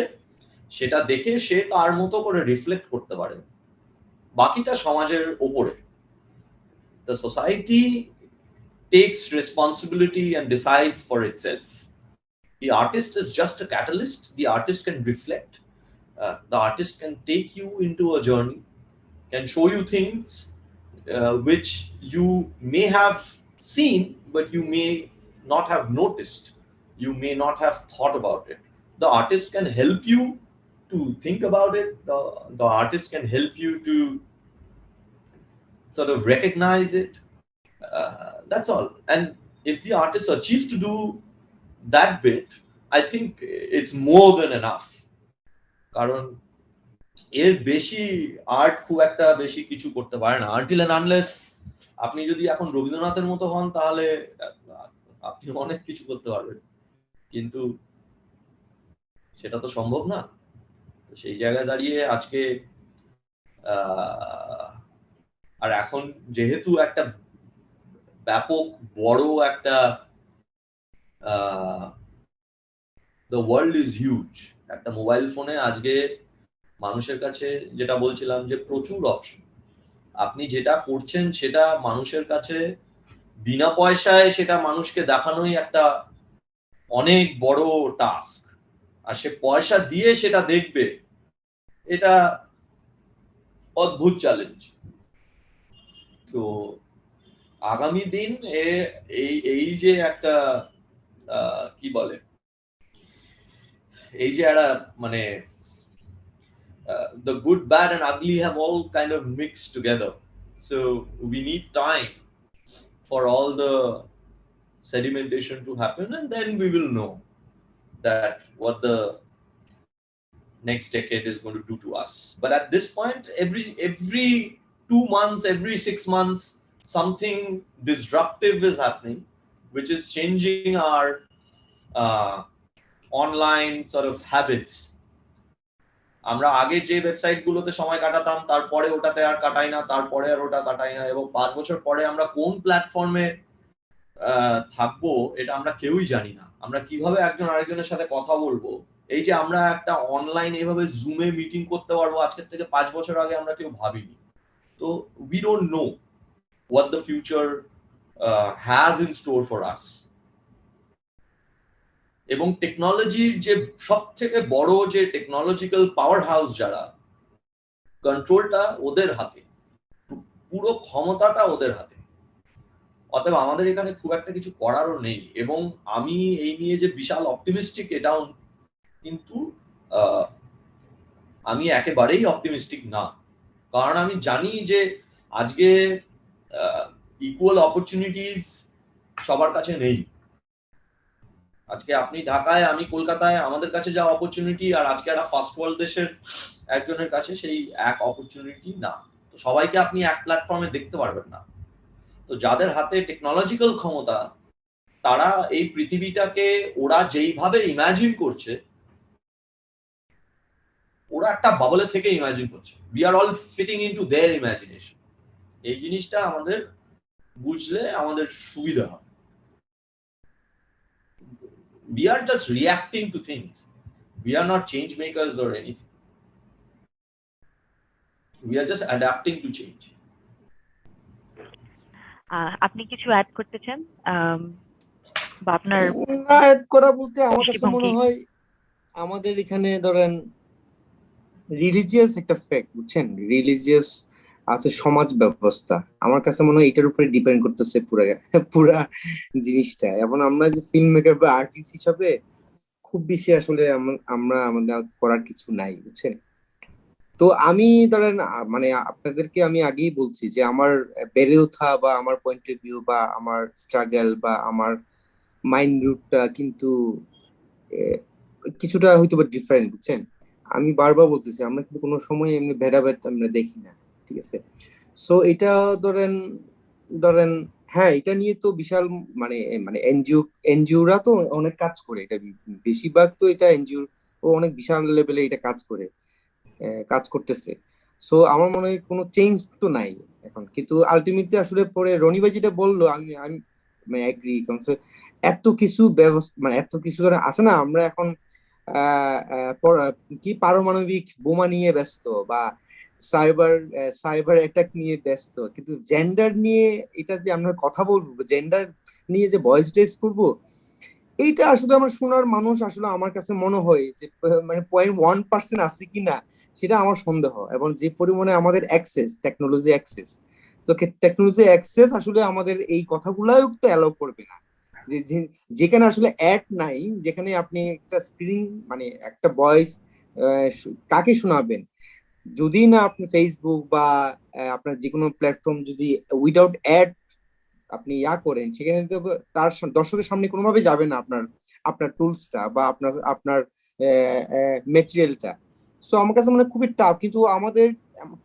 সেটা দেখে সে তার মতো করে রিফ্লেক্ট করতে পারে, বাকিটা সমাজের ওপরে। The society takes responsibility and decides for itself. The artist is just a catalyst. The artist can reflect. The artist can take you into a journey, can show you things which you may have seen, but you may not have noticed. You may not have thought about it. The artist can help you to think about it. The artist can help you to sort of recognize it. That's all. And if the artist achieves to do that bit, I think it's more than enough. কারণ এর বেশি art খুব একটা বেশি কিছু করতে পারে না, আনটিল এন্ড আনলেস আপনি যদি এখন রবীন্দ্রনাথের মতো হন, তাহলে আপনি অনেক কিছু করতে পারবেন, কিন্তু সেটা তো সম্ভব না। তো সেই জায়গায় দাঁড়িয়ে আজকে আর এখন যেহেতু একটা ব্যাপক বড় একটা দ্য ওয়ার্ল্ড ইজ হিউজ, একটা মোবাইল ফোনে আজকে মানুষের কাছে, যেটা বলছিলাম যে প্রচুর অপশন, আপনি যেটা করছেন সেটা মানুষের কাছে বিনা পয়সায় সেটা মানুষকে দেখানোই একটা অনেক বড় টাস্ক, আর সে পয়সা দিয়ে সেটা দেখবে, এটা অদ্ভুত চ্যালেঞ্জ। তো আগামী দিন এই যে একটা কি বলে, এই যে একটা মানে the good, bad and ugly have all kind of mixed together. So we need time for all the sedimentation to happen, and then we will know that what the next decade is going to do to us. But at this point, every 2 months, every 6 months, something disruptive is happening, which is changing our online sort of habits. আমরা আগে যে website গুলোতে সময় কাটাতাম, তারপরে ওটাতে আর কাটাই না, তারপরে আর ওটা কাটাই না, এবং 5 বছর পরে আমরা কোন প্ল্যাটফর্মে থাকবো এটা আমরা কেউই জানি না। আমরা কিভাবে একজন আরেকজনের সাথে কথা বলবো, এই যে আমরা একটা অনলাইন এইভাবে জুমে মিটিং করতে পারবো, আজকের থেকে 5 বছর আগে আমরা কেউ ভাবিনি। তো we don't know what the future has in store for us. এবং টেকনোলজির যে সব থেকে বড় যে টেকনোলজিক্যাল পাওয়ার হাউস, যারা কন্ট্রোলটা ওদের হাতে, পুরো ক্ষমতাটা ওদের হাতে, অতএব আমাদের এখানে খুব একটা কিছু করারও নেই। এবং আমি এই নিয়ে যে বিশাল অপটিমিস্টিক এটাও, কিন্তু আমি একেবারেই অপটিমিস্টিক না, কারণ আমি জানি যে আজকে ইকুয়াল অপরচুনিটিস সবার কাছে নেই। আজকে আপনি ঢাকায়, আমি কলকাতায়, আমাদের কাছে যা অপরচুনিটি, আর আজকে একটা ফার্স্ট ওয়ার্ল্ড দেশের একজনের কাছে সেই এক অপরচুনিটি না। তো সবাইকে আপনি এক প্ল্যাটফর্মে দেখতে পারবেন না। তো যাদের হাতে টেকনোলজিক্যাল ক্ষমতা, তারা এই পৃথিবীটাকে ওরা যেইভাবে ইমাজিন করছে, ওরা একটা বাবলে থেকে ইমাজিন করছে। We are all fitting into their imagination. এই জিনিসটা আমাদের বুঝলে আমাদের সুবিধা হবে। We are just reacting to things. We are not change makers or anything. We are just adapting to change. আপনি কিছু অ্যাড করতে চান, বা আপনার অ্যাড করা বলতে আমার কাছে দৃষ্টিভঙ্গি? মনে হয় আমাদের এখানে ধরেন রিলিজিয়াস একটা ফ্যাক্ট, বুঝছেন, রিলিজিয়াস আছে সমাজ ব্যবস্থা, আমার কাছে মনে হয় এটার উপরে ডিপেন্ড করতেছে পুরা জিনিসটা। এখন আমরা যে ফিল্ম মেকার বা আর্টিস্ট হিসাবে খুব বেশি আসলে আমরা আমাদের করার কিছু নাই, বুঝছেন। তো আমি ধরেন মানে আপনাদেরকে আমি আগেই বলছি যে আমার বেড়ে ওঠা বা আমার পয়েন্ট অফ ভিউ বা আমার স্ট্রাগল বা আমার রুটটা কিন্তু কিছুটা হয়তো বা ডিফারেন্ট, বুঝছেন? আমি বারবার বলতেছি আমরা কিন্তু কোনো সময় এমনি ভেদাভেদ আমরা দেখি না, ঠিক আছে? সো এটা ধরেন ধরেন হ্যাঁ, এটা নিয়ে তো বিশাল মানে মানে এনজিওরা তো অনেক কাজ করে, এটা বেশিরভাগ তো এটা এনজিও ও অনেক বিশাল লেভেলে এটা কাজ করতেছে। সো আমার মনে হয় কোনো চেঞ্জ তো নাই এখন, কিন্তু আলটিমেটলি আসলে পরে রনি ভাই যেটা বললো আমি আমি এগ্রি। এত কিছু ব্যবস্থা মানে এত কিছু ধরে আছে না, আমরা এখন কি পারমাণবিক বোমা নিয়ে ব্যস্ত বা সাইবার সাইবার অ্যাটাক নিয়ে ব্যস্ত, কিন্তু জেন্ডার নিয়ে এটা যে আমরা কথা বলবো, জেন্ডার নিয়ে যে ভয়েস রেজ করবো, এইটা আসলে আমার শোনার মানুষ আসলে আমার কাছে মনে হয় যে মানে 0.1% আছে কিনা সেটা আমার সন্দেহ। এবং যে পরিমাণে আমাদের অ্যাক্সেস, টেকনোলজি অ্যাক্সেস, তো টেকনোলজি অ্যাক্সেস আসলে আমাদের এই কথাগুলাই তো অ্যালাউ করবে না। যেখানে আসলে অ্যাড নাই, যেখানে আপনি একটা স্ক্রিন মানে একটা ভয়েস কাকে শোনাবেন, যদি না আপনি ফেসবুক বা আপনার যে কোনো প্ল্যাটফর্ম যদি উইদাউট অ্যাড আপনি করেন, সেখানে তো তার দর্শকের সামনে কোনোভাবে যাবে না আপনার আপনার টুলসটা বা আপনার আপনার মেটেরিয়ালটা। সো আমার কাছে মনে হয় খুবই টাফ। কিন্তু আমাদের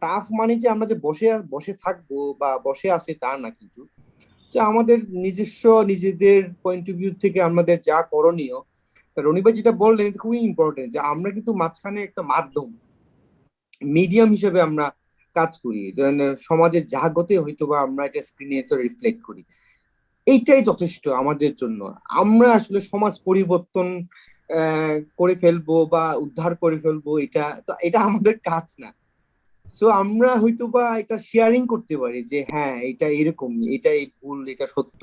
টাফ মানে যে আমরা যে বসে বসে থাকবো বা বসে আছি তা না, কিন্তু যে আমাদের নিজস্ব নিজেদের পয়েন্ট অফ ভিউ থেকে আমাদের যা করণীয়, রনি ভাই যেটা বললেন এটা খুবই ইম্পর্টেন্ট, যে আমরা কিন্তু মাঝখানে একটা মাধ্যম, মিডিয়াম হিসেবে আমরা কাজ করি। সমাজে যা গতে হয়তো বা আমরা এটা স্ক্রিনে তো রিফ্লেক্ট করি, এইটাই যথেষ্ট আমাদের জন্য। আমরা আসলে সমাজ পরিবর্তন করে ফেলবো বা উদ্ধার করে ফেলবো, এটা আমাদের কাজ না। সো আমরা হয়তো বা এটা শেয়ারিং করতে পারি যে হ্যাঁ এটা এরকম, এটা এই ভুল, এটা সত্য।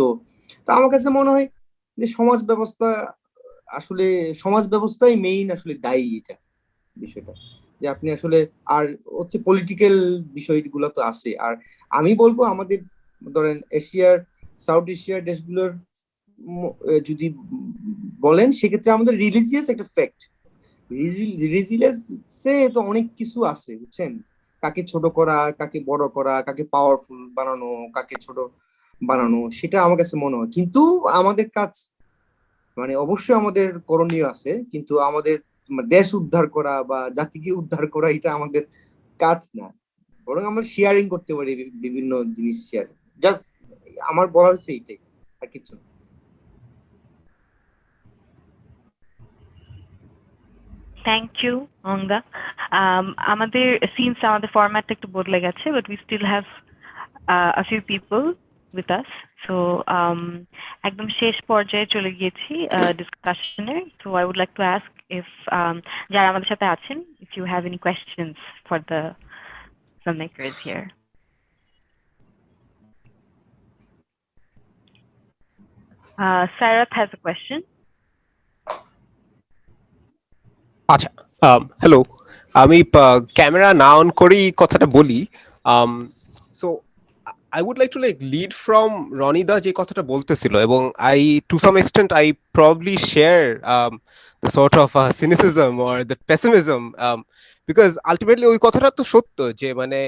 তো আমার কাছে মনে হয় যে সমাজ ব্যবস্থা আসলে সমাজ ব্যবস্থাই মেইন আসলে দায়ী এটা বিষয়টা, যে আপনি আসলে আর হচ্ছে পলিটিক্যাল বিষয়গুলো তো আছে। আর আমি বলবো আমাদের ধরেন সাউথ এশিয়ার দেশগুলোর যদি বলেন, সেক্ষেত্রে আমাদের রিলিজিয়াস একটা ফ্যাক্ট, রিজিলিয়েন্সে তো অনেক কিছু আছে, বুঝছেন? কাকে ছোট করা, কাকে বড় করা, কাকে পাওয়ারফুল বানানো, কাকে ছোট বানানো, সেটা আমার কাছে মনে হয়। কিন্তু আমাদের কাজ মানে অবশ্যই আমাদের করণীয় আছে, কিন্তু আমাদের দেশ উদ্ধার করা বা জাতিকে উদ্ধার করা এটা আমাদের কাজ না। বরং আমরা শেয়ারিং করতে পারি, বিভিন্ন জিনিস শেয়ার। জাস্ট আমার বলার হচ্ছে এইটাই, আর কিছু না। থ্যাংক ইউ অঙ্গা। আমাদের সিনস আমাদের ফরম্যাটটা একটু বদলে গেছে, but we still have a few people with us. So একদম শেষ পর্যায়ে চলে গিয়েছি ডিসকাশনের। So I would like to ask if যারা আমাদের সাথে আছেন, if you have any questions for the filmmakers here. Sarath has a question. আচ্ছা, হ্যালো, আমি ক্যামেরা না অন করেই কথাটা বলি। So I would like to lead from Ronny da যে কথাটা বলতেছিল, এবং to some extent I probably share the sort of cynicism or the pessimism, because ultimately ওই কথাটা তো সত্য যে মানে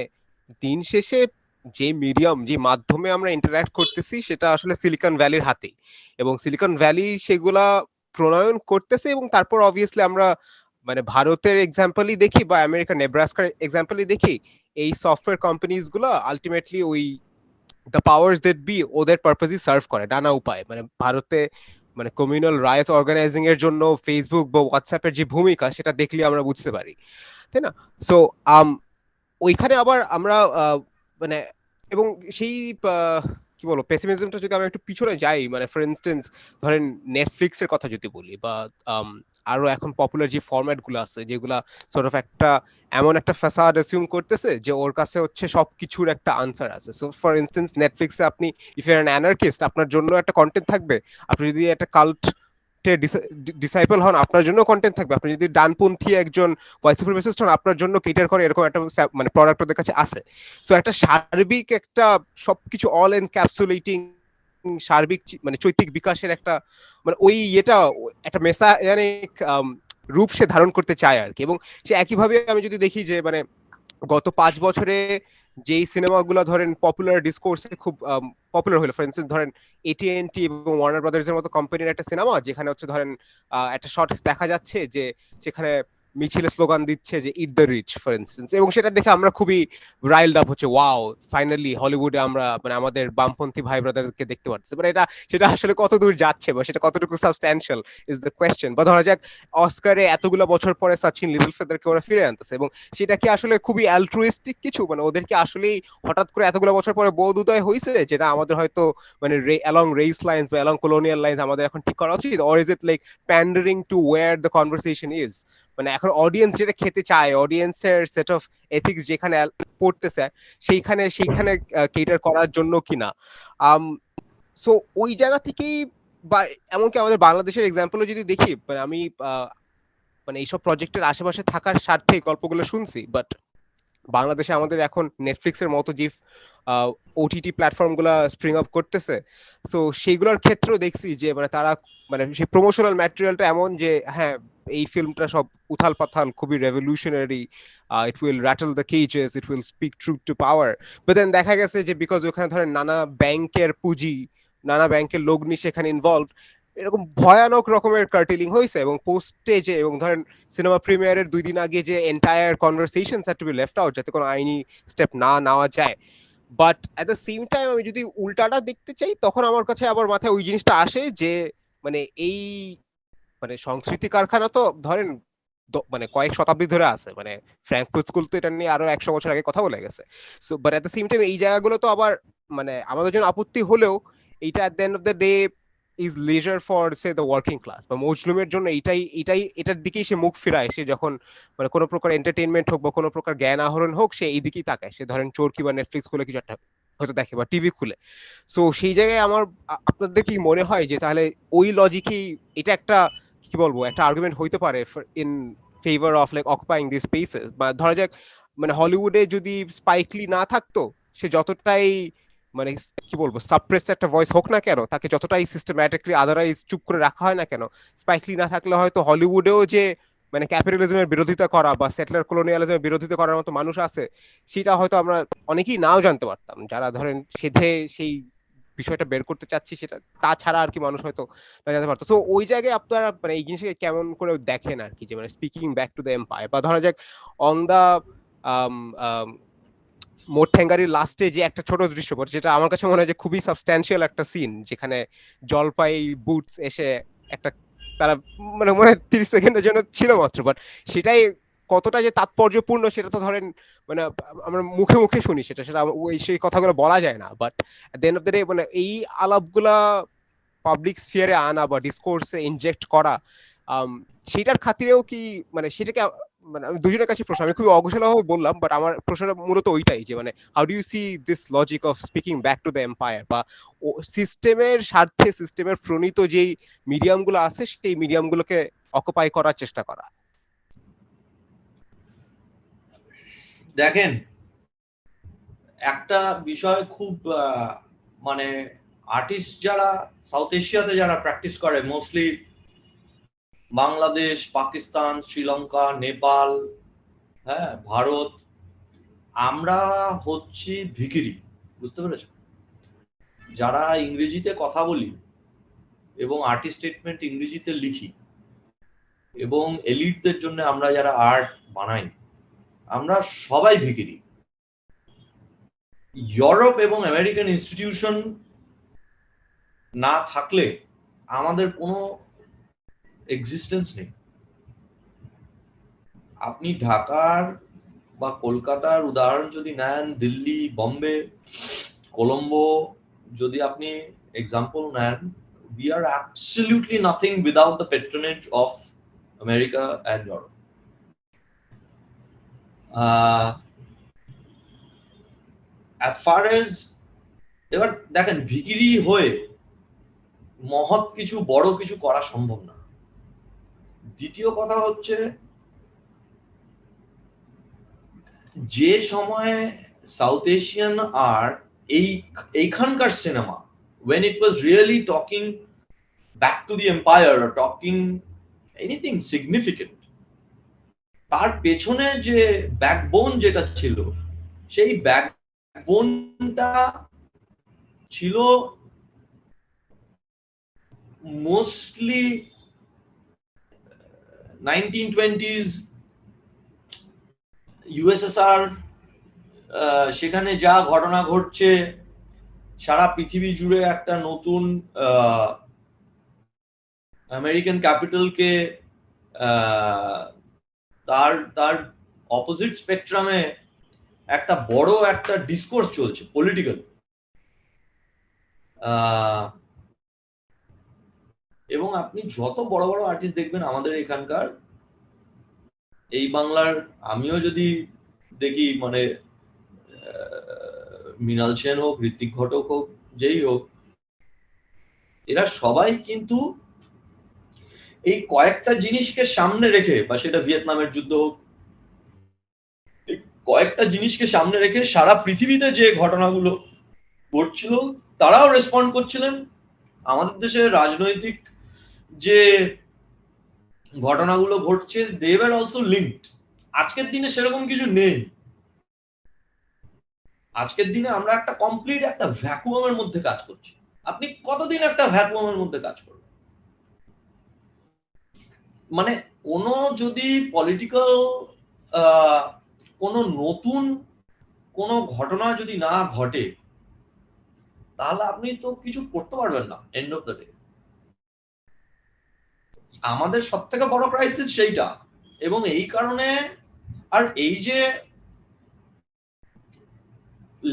দিন শেষে যে মিডিয়াম, যে মাধ্যমে আমরা ইন্টারঅ্যাক্ট করতেছি সেটা আসলে সিলিকন ভ্যালির হাতে, এবং সিলিকন ভ্যালি সেগুলা প্রণয়ন করতেছে। এবং তারপর অবভিয়াসলি আমরা মানে ভারতের এক্সাম্পলই দেখি বা আমেরিকার নেব্রাস্কার এক্সাম্পলই দেখি, এই সফটওয়্যার কোম্পানিজ গুলা আলটিমেটলি ওই দ্য পাওয়ার্স দ্যাট বি ওদের পারপাসই সার্ভ করে নানা উপায়। মানে ভারতে মানে কমিউনাল রাইটস অর্গানাইজিং এর জন্য ফেসবুক বা হোয়াটসঅ্যাপের যে ভূমিকা সেটা দেখলে আমরা বুঝতে পারি, তাই না? সো ওইখানে আবার আমরা মানে এবং সেই কি বলবো পেসিমিজমটা যদি আমি একটু পিছনে যাই, মানে ফর ইনস্টেন্স ধরেন নেটফ্লিক্স এর কথা যদি বলি, বা আরো এখন পপুলার যে ফরম্যাট গুলো আছে যেগুলা সর্ট অফ একটা এমন একটা ফ্যাসাড অ্যাসিউম করতেছে যে ওর কাছে হচ্ছে সবকিছুর একটা আনসার আছে। সো ফর ইনস্টেন্স নেটফ্লিক্সে আপনি if you are an anarchist আপনার জন্য একটা কন্টেন্ট থাকবে, আপনি যদি একটা কাল্ট ডিসাইপল হন আপনার জন্য কন্টেন্ট থাকবে, আপনি যদি ডানপন্থী একজন হোয়াইট সুপ্রিমেসিস্ট হন আপনার জন্য কেটার করে এরকম একটা মানে প্রোডাক্ট ওদের কাছে আছে। সো একটা সার্বিক একটা সবকিছু অল এনক্যাপসুলেটিং সার্বিক মানে চৈতিক বিকাশের একটা মানে ওই এটা একটা মেসায়ানিক রূপ সে ধারণ করতে চায় আর কি। এবং সে একইভাবে আমি যদি দেখি যে মানে গত 5 বছরে যেই সিনেমাগুলো ধরেন পপুলার ডিসকোর্সে খুব পপুলার হলো, ফর ইনস্টেন্স ধরেন এটিএনটি এবং ওয়ার্নার ব্রাদার্স এর মতো কোম্পানির একটা সিনেমা যেখানে হচ্ছে ধরেন একটা শট দেখা যাচ্ছে যে সেখানে মিছিলে স্লোগান দিচ্ছে যে ইট দ্য রিচ ফর ইনস্টেন্স, এবং সেটা দেখে আমরা খুবই রাইলড আপ হচ্ছে, ওয়াও ফাইনালি হলিউডে আমরা মানে আমাদের বামপন্থী ভাই ব্রাদারকে দেখতে পাচ্ছি। বাট এটা সেটা আসলে কত দূর যাচ্ছে বা সেটা কতটুকু সাবস্ট্যান্সিয়াল ইজ দ্য কোয়েশ্চেন। বা ধরা যাক অস্কারে এতগুলো বছর পরে সচিন লিটল ফেদারকে ওরা ফিরে আনতেছে, এবং সেটা কি আসলে খুবই অ্যালট্রুইস্টিক কিছু, মানে ওদের কি আসলেই হঠাৎ করে এতগুলো বছর পরে বোধ উদয় হয়েছে যেটা আমাদের হয়তো মানে অ্যালং রেস লাইন্স বা অ্যালং কলোনিয়াল লাইন্স আমাদের এখন ঠিক করা উচিত, or is it like pandering to where the conversation is, মানে এখন অডিয়েন্স যেটা খেতে চায়, অডিয়েন্সের সেট অফ এথিক্স যেখানে পড়তেছে সেইখানে সেইখানে কেটার করার জন্য কিনা। সো ওই জায়গা থেকেই, বা এমনকি আমাদের বাংলাদেশের এক্সাম্পলও যদি দেখি, মানে আমি মানে এইসব প্রজেক্টের আশেপাশে থাকার স্বার্থে গল্পগুলো শুনছি, বাট বাংলাদেশে আমাদের এখন নেটফ্লিক্সের মতো যে ওটিটি প্ল্যাটফর্ম গুলা স্প্রিং আপ করতেছে, সো সেইগুলোর ক্ষেত্রেও দেখছি যে মানে তারা মানে সেই প্রমোশনাল ম্যাটেরিয়ালটা এমন যে হ্যাঁ এই ফিল্মটা সব উথাল পাথাল, খুবই revolutionary, it will rattle the cages, it will speak truth to power, but then দেখা গেছে যে বিকজ ওখানে ধরেন নানা ব্যাংকের পুঁজি, নানা ব্যাংকের লগ্নি সেখানে ইনভলভ, এরকম ভয়ানক রকমের কার্টেলিং হয়েছে, এবং পোস্ট স্টেজে এবং ধরেন সিনেমা প্রিমিয়ারের 2 দিন আগে যে entire conversation had to be left out যাতে কোনো আইনি স্টেপ না নেওয়া যায়। But at the same time আমি যদি উল্টাটা দেখতে চাই, তখন আমার কাছে আবার মাথায় ওই জিনিসটা আসে যে মানে এই মানে সংস্কৃতি কারখানা তো ধরেন মানে কয়েক শতাব্দী ধরে আছে, মানে ফ্র্যাঙ্কফুর্ট স্কুল তো এটা নিয়ে আরো 100 বছর আগে কথা বলে গেছে। So but at the same time এই জায়গাগুলো তো আবার মানে আমাদের জন্য আপত্তি হলেও এইটা at the end of the day is leisure for say the working class, বা মজলুমের জন্য এটার দিকেই সে মুখ ফিরায়, সে যখন মানে কোনো প্রকার এন্টারটেইনমেন্ট হোক বা কোনো প্রকার জ্ঞান আহরণ হোক সে এই দিকেই তাকায়, সে ধরেন চোরকি বা নেটফ্লিক্স খুলে কিছু একটা হয়তো দেখে বা টিভি খুলে। সো সেই জায়গায় আমার আপনাদের কি মনে হয় যে তাহলে ওই লজিকেই এটা একটা কি বলবো একটা আর্গুমেন্ট হইতে পারে in favour of like occupying this spaces? বা ধরা যাক মানে হলিউডে যদি স্পাইকলি না থাকতো, সে যতটাই মানে কি বলবো সাপ্রেস একটা ভয়েস হোক না কেন, তাকে যতটাই সিস্টেম্যাটিকলি আদারওয়াইজ চুপ করে রাখা হয় না কেন, স্পাইকলি না থাকলে হয়তো হলিউডেও যে মানে ক্যাপিটালিজমের বিরোধিতা করা বা সেটলার কলোনিয়ালিজমের বিরোধিতা করার মতো মানুষ আছে, সেটা হয়তো আমরা অনেকেই নাও জানতে পারতাম, যারা ধরেন সেধে সেই বিষয়টা বের করতে চাচ্ছি সেটা তাছাড়া আর কি মানুষ হয়তো না জানতে পারতো। তো ওই জায়গায় আপনারা মানে এই জিনিসকে কেমন করে দেখেন আর কি, যে মানে speaking back to the empire, বা ধরা যাক অন দা মোরথেঙ্গারির লাস্টে যে একটা ছোট দৃশ্যপট যেটা আমার কাছে মনে হয় যে খুবই সাবস্ট্যান্সিয়াল একটা সিন, যেখানে জলপাই বুটস এসে একটা তারা মানে মনে হয় 30 সেকেন্ডের জন্য ছিল মাত্র, বাট সেটাই কতটা যে তাৎপর্যপূর্ণ সেটা তো ধরেন মানে আমরা মুখে মুখে শুনি, সেটা সেটা ওই সেই কথাগুলো বলা যায় না, but at the end of the day মানে এই আলাপগুলা পাবলিক স্ফিয়ারে আনা বা ডিসকোর্সে ইনজেক্ট করা, সেটার খাতিরেও কি মানে সেটাকে মানে আমি দুজনের কাছে প্রশ্ন, আমি খুবই অগোছালোভাবে বললাম, বাট আমার প্রশ্নটা মূলত ওইটাই যে মানে how do you see this logic of speaking back to the empire, বা সিস্টেমের স্বার্থে সিস্টেমের প্রণীত যেই মিডিয়ামগুলো আছে সেই মিডিয়ামগুলোকে অকুপাই করার চেষ্টা করা? দেখেন, একটা বিষয় খুব মানে আর্টিস্ট যারা সাউথ এশিয়াতে যারা প্র্যাকটিস করে, মোস্টলি বাংলাদেশ, পাকিস্তান, শ্রীলঙ্কা, নেপাল, হ্যাঁ, ভারত, আমরা হচ্ছি ভিখিরি, বুঝতে পেরেছ? যারা ইংরেজিতে কথা বলি এবং আর্টিস্ট স্টেটমেন্ট ইংরেজিতে লিখি এবং এলিটদের জন্য আমরা যারা আর্ট বানাই, আমরা সবাই ভিখিরি। ইউরোপ এবং আমেরিকান ইনস্টিটিউশন না থাকলে আমাদের কোনো এক্সিস্টেন্স নেই। আপনি ঢাকার বা কলকাতার উদাহরণ যদি নেন, দিল্লি, বম্বে, কলম্বো যদি আপনি এক্সাম্পল নেন, we are absolutely nothing without the patronage of America and Europe. As far as এবার দেখেন, ভিখিরি হয়ে মহৎ কিছু বড় কিছু করা সম্ভব না। দ্বিতীয় কথা হচ্ছে, যে সময়ে সাউথ এশিয়ান আর্ট এইখানকার cinema, when it was really talking back to the empire or talking anything significant, তার পেছনে যে ব্যাকবোন যেটা ছিল, সেই ব্যাক ব্যাকবোনটা ছিল মোস্টলি 1920s ইউএসএসআর, সেখানে যা ঘটনা ঘটছে সারা পৃথিবী জুড়ে একটা নতুন আমেরিকান ক্যাপিটালকে তার তার অপোজিট স্পেকট্রামে একটা বড় একটা ডিসকোর্স চলছে পলিটিক্যাল, এবং আপনি যত বড় বড় আর্টিস্ট দেখবেন আমাদের এখানকার, এই বাংলার, আমিও যদি দেখি মানে মৃণাল সেন হোক, ঋত্বিক ঘটক হোক, যেই হোক, এরা সবাই কিন্তু এই কয়েকটা জিনিসকে সামনে রেখে, বা সেটা ভিয়েতনামের যুদ্ধ হোক, এই কয়েকটা জিনিসকে সামনে রেখে সারা পৃথিবীতে যে ঘটনাগুলো ঘটছিল তারাও রেসপন্ড করছিলেন। আমাদের দেশের রাজনৈতিক যে ঘটনাগুলো ঘটছে, দে ওয়্যার অলসো লিঙ্কড। আজকের দিনে সেরকম কিছু নেই। আজকের দিনে আমরা একটা কমপ্লিট একটা ভ্যাকুয়ামের মধ্যে কাজ করছি। আপনি কতদিন একটা ভ্যাকুয়ামের মধ্যে কাজ করবেন? মানে কোনো যদি পলিটিক্যাল কোনো নতুন কোনো ঘটনা যদি না ঘটে, তাহলে আপনি তো কিছু করতে পারবেন না এন্ড অফ দ্য ডে। আমাদের সব থেকে বড় ক্রাইসিস সেইটা। এবং এই কারণে, আর এই যে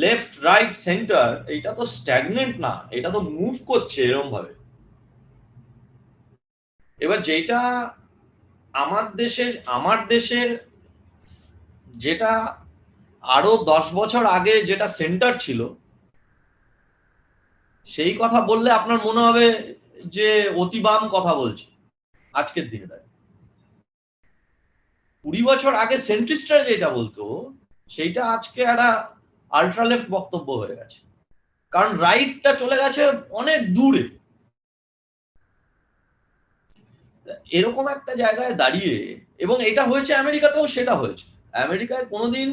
লেফট রাইট সেন্টার, এইটা তো স্ট্যাগনেন্ট না, এটা তো মুভ করছে এরকম ভাবে। এবার যেটা আমার দেশের যেটা আরো 10 বছর আগে যেটা সেন্টার ছিল, সেই কথা বললে আপনার মনে হবে যে অতি বাম কথা বলছি। আজকের দিনে 20 বছর আগে সেন্ট্রিস্টরা যেটা বলতো, সেইটা আজকে একটা আল্ট্রা লেফট বক্তব্য হয়ে গেছে, কারণ রাইটটা চলে গেছে অনেক দূরে। এরকম একটা জায়গায় দাঁড়িয়ে, এবং এটা হয়েছে আমেরিকাতেও, সেটা হয়েছে আমেরিকায় কোনোদিন,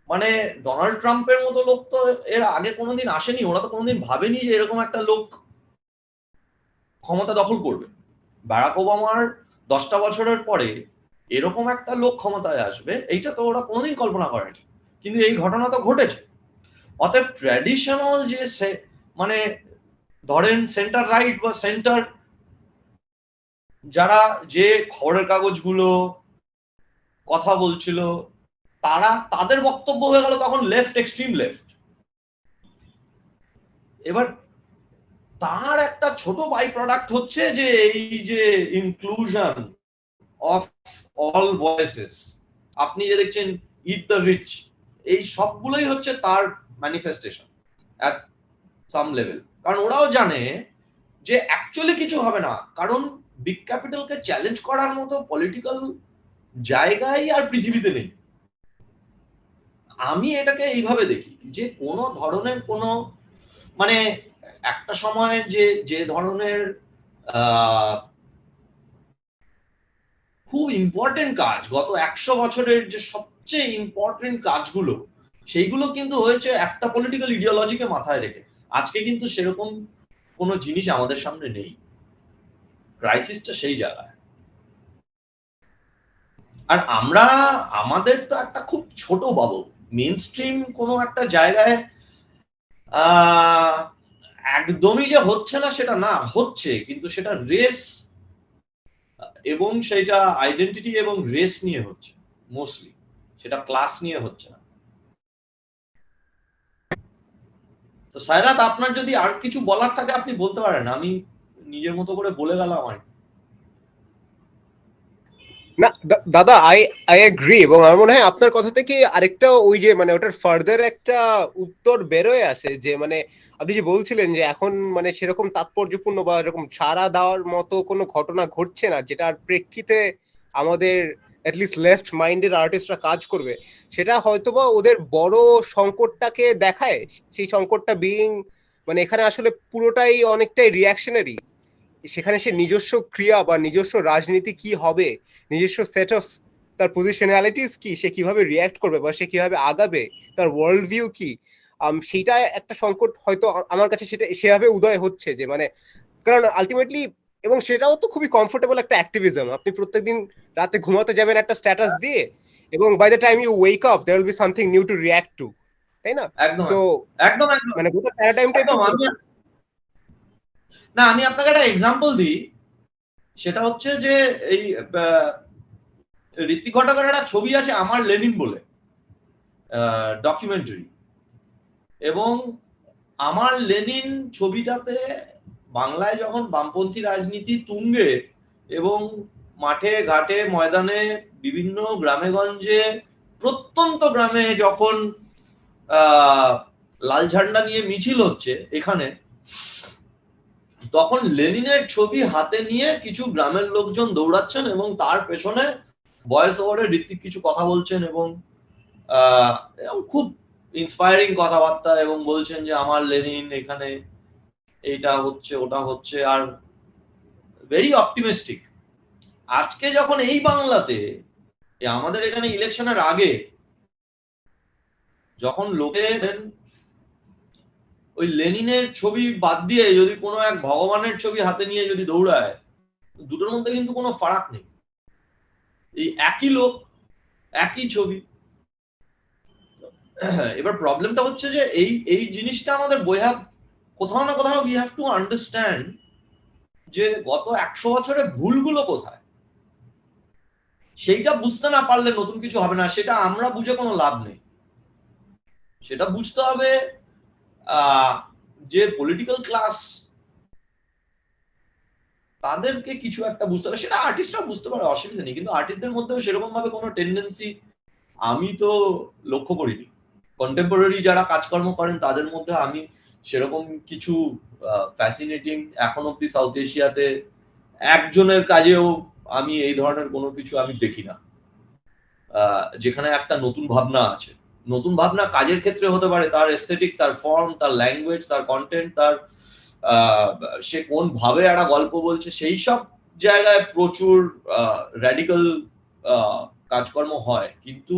মানে ডোনাল্ড ট্রাম্পের মতো লোক তো এর আগে কোনোদিন আসেনি। ওরা তো কোনোদিন ভাবেনি যে এরকম একটা লোক ক্ষমতা দখল করবে। বারাক ওবামার 10টা বছরের পরে এরকম একটা লোক ক্ষমতায় আসবে, এইটা তো ওরা কোনোদিন কল্পনা করেনি। কিন্তু এই ঘটনা তো ঘটেছে। অতএব ট্র্যাডিশনাল যে মানে ধরেন সেন্টার রাইট বা সেন্টার, যারা যে খবরের কাগজগুলো কথা বলছিল, তাদের বক্তব্য হয়ে গেল তখন লেফট, এক্সট্রিম লেফট। এবার তার একটা ছোট বাই প্রোডাক্ট হচ্ছে যে এই যে ইনক্লুশন অফ অল ভয়েসেস, আপনি যে দেখছেন ইট দ্য রিচ, এই সবগুলোই হচ্ছে তার ম্যানিফেস্টেশন অ্যাট সাম লেভেল। কারণ ওরাও জানে যে অ্যাকচুয়ালি কিছু হবে না, কারণ বিগ ক্যাপিটালকে চ্যালেঞ্জ করার মতো পলিটিক্যাল জায়গায় আর পৃথিবীতে নেই। আমি এটাকে এইভাবে দেখি যে কোনো ধরনের কোনো, মানে একটা সময় যে ধরনের খুব ইম্পর্টেন্ট কাজ, গত 100 বছরের যে সবচেয়ে ইম্পর্টেন্ট কাজগুলো, সেইগুলো কিন্তু হয়েছে একটা পলিটিক্যাল ইডিওলজিকে মাথায় রেখে। আজকে কিন্তু সেরকম কোনো জিনিস আমাদের সামনে নেই। ক্রাইসিসটা সেই জায়গায়। আর আমাদের তো একটা খুব ছোট বাবু, মেন স্ট্রিম কোনো একটা জায়গায় একদমই যে হচ্ছে না সেটা না, হচ্ছে, কিন্তু সেটা রেস এবং সেটা আইডেন্টিটি এবং রেস নিয়ে হচ্ছে মোস্টলি, সেটা ক্লাস নিয়ে হচ্ছে না। তো সায়রাত, আপনার যদি আর কিছু বলার থাকে আপনি বলতে পারেন, আমি নিজের মতো করে বলে গেলাম আর কি। না দাদা, আই এগ্রি, এবং আমার মনে হয় আপনার কথা থেকে আরেকটা ওই যে মানে ওটার ফার্দার একটা উত্তর বেরোয় আসে, যে মানে আপনি যে বলছিলেন যে এখন মানে সেরকম তাৎপর্যপূর্ণ বা এরকম সাড়া দেওয়ার মতো কোনো ঘটনা ঘটছে না যেটার প্রেক্ষিতে আমাদের অ্যাটলিস্ট লেফট মাইন্ডের আর্টিস্টরা কাজ করবে। সেটা হয়তোবা ওদের বড় সংকটটাকে দেখায়, সেই সংকটটা বিইং মানে এখানে আসলে পুরোটাই অনেকটাই রিয়াকশনারি। সেখানে সে নিজস্ব ক্রিয়া বা নিজস্ব রাজনীতি কি হবে, নিজস্ব সেট অফ তার পজিশনালিটিস কি, সে কিভাবে রিয়াক্ট করবে বা সে কিভাবে আগাবে, তার ওয়ার্ল্ড ভিউ কি, সেইটা একটা সংকট হয়তো আমার কাছে সেটা সেভাবে উদয় হচ্ছে যে মানে, কারণ আলটিমেটলি, এবং সেটাও তো খুবই কমফোর্টেবল একটা অ্যাক্টিভিজম, আপনি প্রত্যেকদিন রাতে ঘুমাতে যাবেন একটা স্ট্যাটাস দিয়ে, এবং by the time you wake up there will be something new to react to, তাই না? একদম সো একদম একদম মানে গোটা প্যারাডাইমটাই তো একদম আমি আপনাকে একটা এক্সাম্পল দিই, সেটা হচ্ছে যে এই ঋত্বিক ঘটকের একটা ছবি আছে আমার লেনিন বলে, ডকুমেন্টারি, এবং আমার লেনিন ছবিটাতে বাংলায় যখন বামপন্থী রাজনীতি তুঙ্গে এবং মাঠে ঘাটে ময়দানে বিভিন্ন গ্রামে গঞ্জে প্রত্যন্ত গ্রামে যখন লাল ঝান্ডা নিয়ে মিছিল হচ্ছে এখানে, তখন লেনিনের ছবি হাতে নিয়ে কিছু গ্রামের লোকজন দৌড়াচ্ছেন এবং তার পেছনে ভয়েস ওভারে ঋত্বিক কিছু কথা বলছেন এবং খুব ইন্সপায়ারিং কথাবার্তা, এবং বলছেন যে আমার লেনিন এখানে এইটা হচ্ছে ওটা হচ্ছে, আর ভেরি অপটিমিস্টিক। আজকে যখন এই বাংলাতে আমাদের এখানে ইলেকশনের আগে যখন লোকে ওই লেনিনের ছবি বাদ দিয়ে যদি কোনো এক ভগবানের ছবি হাতে নিয়ে যদি দৌড়ায়, দুটোর মধ্যে কিন্তু কোনো ফারাক নেই, এই একই লোক একই ছবি। এবার প্রবলেমটা হচ্ছে যে এই এই জিনিসটা আমাদের বোঝা, কোথাও না কোথাও উই হ্যাভ টু আন্ডারস্ট্যান্ড যে গত 100 বছরে ভুলগুলো কোথায়, সেইটা বুঝতে না পারলে নতুন কিছু হবে না। সেটা আমরা বুঝে কোনো লাভ নেই, সেটা বুঝতে হবে যে পলিটিক্যাল ক্লাস, তাদেরকে কিছু একটা বুঝতে হবে। সেটা আর্টিস্টরা বুঝতে পারে, অসুবিধা নেই, কিন্তু আর্টিস্টদের মধ্যেও সেরকম ভাবে কোনো টেন্ডেন্সি আমি তো লক্ষ্য করিনি। কন্টেম্পোরারি যারা কাজকর্ম করেন তাদের মধ্যে আমি সেরকম কিছু ফ্যাসিনেটিং এখন অব্দি সাউথ এশিয়াতে একজনের কাজেও আমি এই ধরনের কোনো কিছু আমি দেখি না, যেখানে একটা নতুন ভাবনা আছে। নতুন ভাবনা কাজের ক্ষেত্রে হতে পারে, তার এস্থেটিক, তার ফর্ম, তার ল্যাঙ্গুয়েজ, তার কন্টেন্ট, তার সে কোন ভাবে একটা গল্প বলছে, সেই সব জায়গায় প্রচুর র্যাডিক্যাল কাজকর্ম হয়, কিন্তু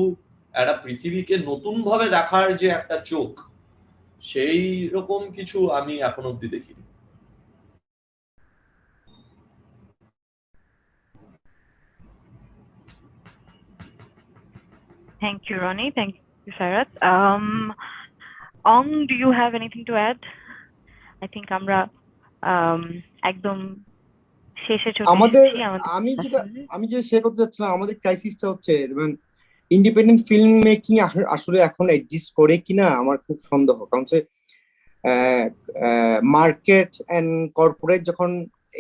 একটা পৃথিবীকে নতুন ভাবে দেখার যে একটা চোখ, সেই রকম কিছু আমি এখন অব্দি দেখিনি। Thank you, Ronny. Thank you, Sarat. Ong, do you have anything to add? I think আমরা একদম শেষে চলে আমাদের এসেছি আমাদের আমি যে শেয়ার করতে চাচ্ছিলাম, আমাদের ক্রাইসিসটা হচ্ছে ইন্ডিপেন্ডেন্ট ফিল্ম মেকিং আসলে এখন এক্সিস্ট করে কিনা আমার খুব সন্দেহ। কারণ মার্কেট এন্ড কর্পোরেট যখন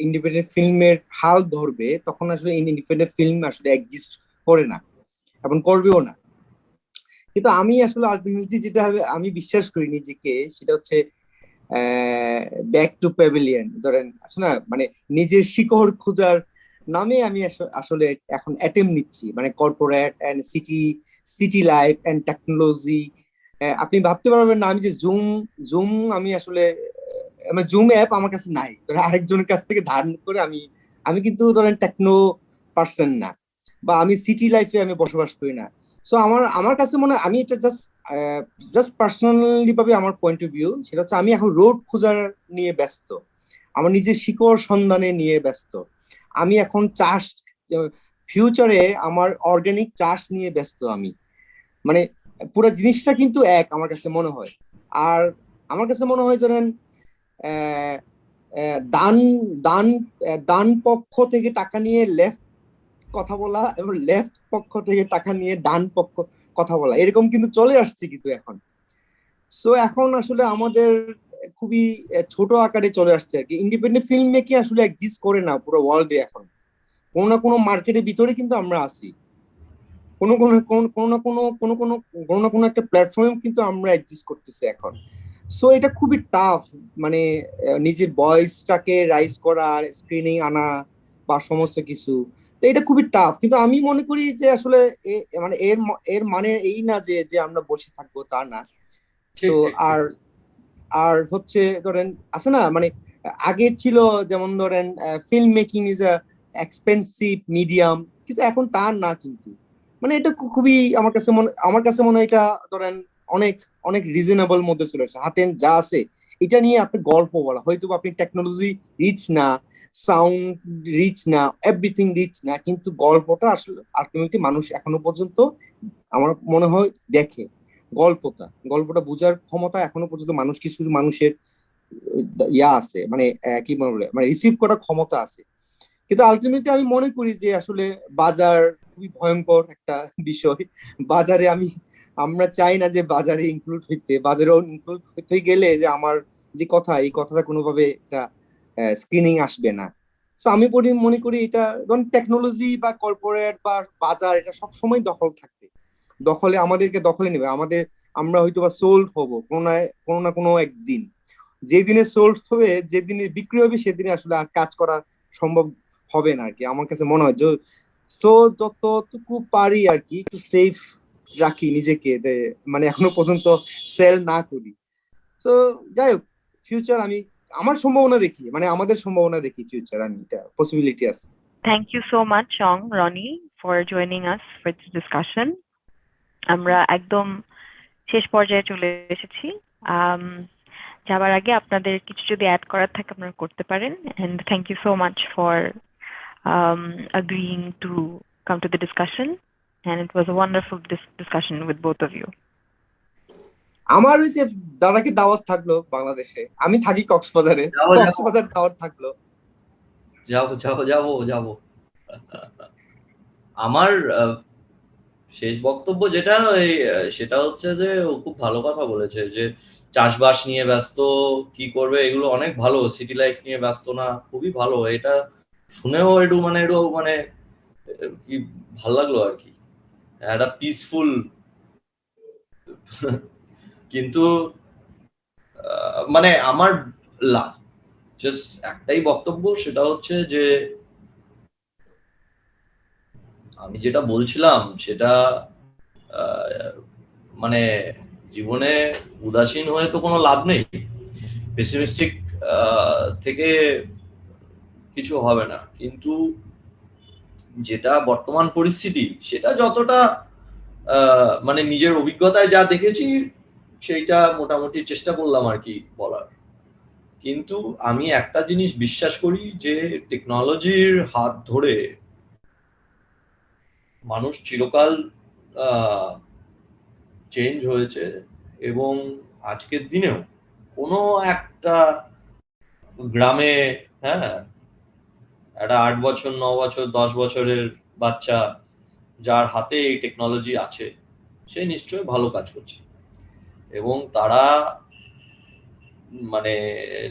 ইন্ডিপেন্ডেন্ট ফিল্মের হাল ধরবে, তখন আসলে ইন্ডিপেন্ডেন্ট ফিল্ম আসলে এক্সিস্ট করে না এবং করবেও না। কিন্তু আমি আসলে আলটিমেটলি যেটা হবে, আমি বিশ্বাস করি নিজেকে, সেটা হচ্ছে ব্যাক টু প্যাভিলিয়ন। ধরেন আছে না, মানে নিজের শিকড় খোঁজার নামে আমি আসলে এখন অ্যাটেম্প নিচ্ছি, মানে corporate and city life and technology. আপনি ভাবতে পারবেন না, আমি যে জুম আমি আসলে জুম অ্যাপ আমার কাছে নাই, ধরেন আরেকজনের কাছ থেকে ধার করে আমি কিন্তু ধরেন টেকনো পার্সন না, বা আমি সিটি লাইফে আমি বসবাস করি না। সো আমার কাছে মনে হয়, আমি এটা জাস্ট পার্সোনালি ভাবে আমার পয়েন্ট অফ ভিউ, সেটা হচ্ছে আমি এখন রোড খোঁজার নিয়ে ব্যস্ত, আমার নিজের শিকড় সন্ধানে নিয়ে ব্যস্ত। আমি এখন চাষ, ফিউচারে আমার অর্গানিক চাষ নিয়ে ব্যস্ত আমি, মানে পুরো জিনিসটা কিন্তু এক আমার কাছে মনে হয়। আর আমার কাছে মনে হয় ধরেন দান দান দান পক্ষ থেকে টাকা নিয়ে লেফট কথা বলা, এবং লেফট পক্ষ থেকে টাকা নিয়ে ডান পক্ষ কথা বলা, এরকম কিন্তু চলে আসছে কিন্তু এখন। সো এখন আসলে আমাদের খুবই ছোট আকারে চলে আসছে আর কি। ইন্ডিপেন্ডেন্ট ফিল্ম মেকিং আসলে এক্সিস্ট করে না পুরো ওয়ার্ল্ডে এখন। কোনো না কোনো মার্কেটের ভিতরে কিন্তু আমরা আছি, কোনো না কোনো একটা প্ল্যাটফর্ম কিন্তু আমরা এক্সিস্ট করতেছি এখন। সো এটা খুবই টাফ, মানে নিজের ভয়েসটাকে রাইজ করা, স্ক্রিনে আনা বা সমস্ত কিছু, এটা খুবই টাফ। কিন্তু আমি মনে করি যে আসলে মানে এর মানে এই না যে যে আমরা বসে থাকবো, তা না। তো আর আর হচ্ছে ধরেন আছে না, মানে আগে ছিল যেমন ধরেন film making is a expensive medium, কিন্তু এখন তার না। কিন্তু মানে এটা খুবই আমার কাছে মনে হয় এটা ধরেন অনেক অনেক রিজনেবল মধ্যে চলে আসছে। হাতে যা আছে এটা নিয়ে আপনি গল্প বলা, হয়তো আপনি টেকনোলজি রিচ না, সাউন্ড রিচ না, এভরিথিং রিচ না, কিন্তু গল্পটা আসলে আলটিমেটলি মানুষ এখনো পর্যন্ত আমার মনে হয় দেখে। গল্পটা বোঝার ক্ষমতা এখনো পর্যন্ত কিছু মানুষের আছে, মানে কি বলে, মানে রিসিভ করার ক্ষমতা আছে। কিন্তু আলটিমেটলি আমি মনে করি যে আসলে বাজার খুবই ভয়ঙ্কর একটা বিষয়। বাজারে আমরা চাই না যে বাজারে ইনক্লুড হইতে, বাজারে ইনক্লুড হইতে গেলে যে আমার যে কথা, এই কথাটা কোনোভাবে একটা স্ক্রিনিং আসবে না। তো আমি মনে করি এটা ধরুন টেকনোলজি বা কর্পোরেট বা বাজার এটা সবসময় দখল থাকবে, আমাদেরকে দখলে নেবে। আমরা হয়তো বা সোল্ড হবো কোনো না কোনো একদিন। যেদিনে সোল্ড হবে, যেদিনে বিক্রি হবে, সেদিনে আসলে আর কাজ করা সম্ভব হবে না আর কি। আমার কাছে মনে হয় যে সো যতটুকু পারি আর কি একটু সেফ রাখি নিজেকে, মানে এখনো পর্যন্ত সেল না করি। তো যাই হোক, ফিউচার আমার সম্ভাবনা দেখি, মানে আমাদের সম্ভাবনা দেখি ফিউচার, আমি এটা পসিবিলিটি আছে। Thank you so much, Ronny, for joining us for this discussion. আমরা একদম শেষ পর্যায়ে চলে এসেছি। যাবার আগে আপনাদের কিছু যদি অ্যাড করার থাকে আপনারা করতে পারেন। And thank you so much for agreeing to come to the discussion. And it was a wonderful discussion with both of you. আমার ওই যে দাদাকে দাওয়াত থাকলো বাংলাদেশে, আমি থাকি কক্সবাজারে, কক্সবাজার দাওয়াত থাকলো। যাবো। আমার শেষ বক্তব্য সেটা হচ্ছে যে ও খুব ভালো কথা বলেছে যে চাষবাস নিয়ে ব্যস্ত, কি করবে এগুলো অনেক ভালো, সিটি লাইফ নিয়ে ব্যস্ত না, খুবই ভালো। এটা শুনেও একটু মানে কি ভালো লাগলো আর কি, একটা পিসফুল। কিন্তু মানে আমার লাস্ট জাস্ট একটাই বক্তব্য, সেটা হচ্ছে যে আমি যেটা বলছিলাম সেটা মানে জীবনে উদাসীন হয়ে তো কোনো লাভ নেই, পেসিমিস্টিক থেকে কিছু হবে না। কিন্তু যেটা বর্তমান পরিস্থিতি, সেটা যতটা মানে নিজের অভিজ্ঞতায় যা দেখেছি সেইটা মোটামুটি চেষ্টা করলাম আর কি বলার। কিন্তু আমি একটা জিনিস বিশ্বাস করি যে টেকনোলজির হাত ধরে মানুষ চিরকাল চেঞ্জ হয়েছে, এবং আজকের দিনেও কোনো একটা গ্রামে, হ্যাঁ, একটা 8 বছর 9 বছর 10 বছরের বাচ্চা যার হাতে এই টেকনোলজি আছে, সে নিশ্চয়ই ভালো কাজ করছে, এবং তারা মানে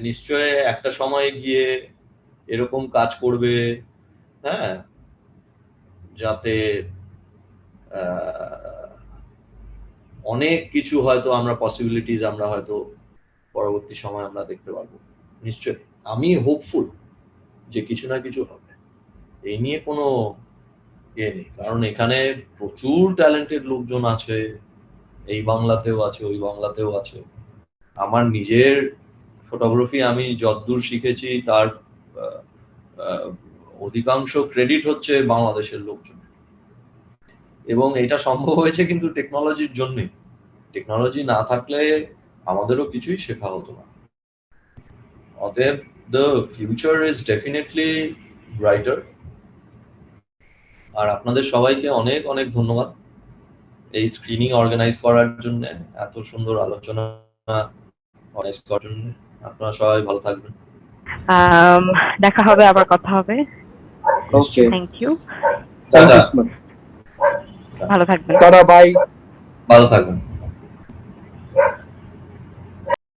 নিশ্চয় একটা সময় গিয়ে এরকম কাজ করবে, হ্যাঁ, যাতে অনেক কিছু হয়তো আমরা পসিবিলিটিস আমরা হয়তো পরবর্তী সময় আমরা দেখতে পারবো। নিশ্চয় আমি হোপফুল যে কিছু না কিছু হবে, এই নিয়ে কোনো ইয়ে নেই। কারণ এখানে প্রচুর ট্যালেন্টেড লোকজন আছে, এই বাংলাতেও আছে, ওই বাংলাতেও আছে। আমার নিজের ফটোগ্রাফি আমি যতদূর শিখেছি তার অধিকাংশ ক্রেডিট হচ্ছে বাংলাদেশের লোকজন, এবং এটা সম্ভব হয়েছে কিন্তু টেকনোলজির জন্যই। টেকনোলজি না থাকলে আমাদেরও কিছুই শেখা হতো না। অতএব the future is definitely brighter. আর আপনাদের সবাইকে অনেক অনেক ধন্যবাদ এই স্ক্রিনিং অর্গানাইজ করার জন্য, এত সুন্দর আলোচনা অর্গানাইজ করার জন্য। আপনারা সবাই ভালো থাকবেন। দেখা হবে, আবার কথা হবে। Okay, thank you. ভালো থাকবেন। ভালো থাকবেন। Tata, bye. ভালো থাকবেন।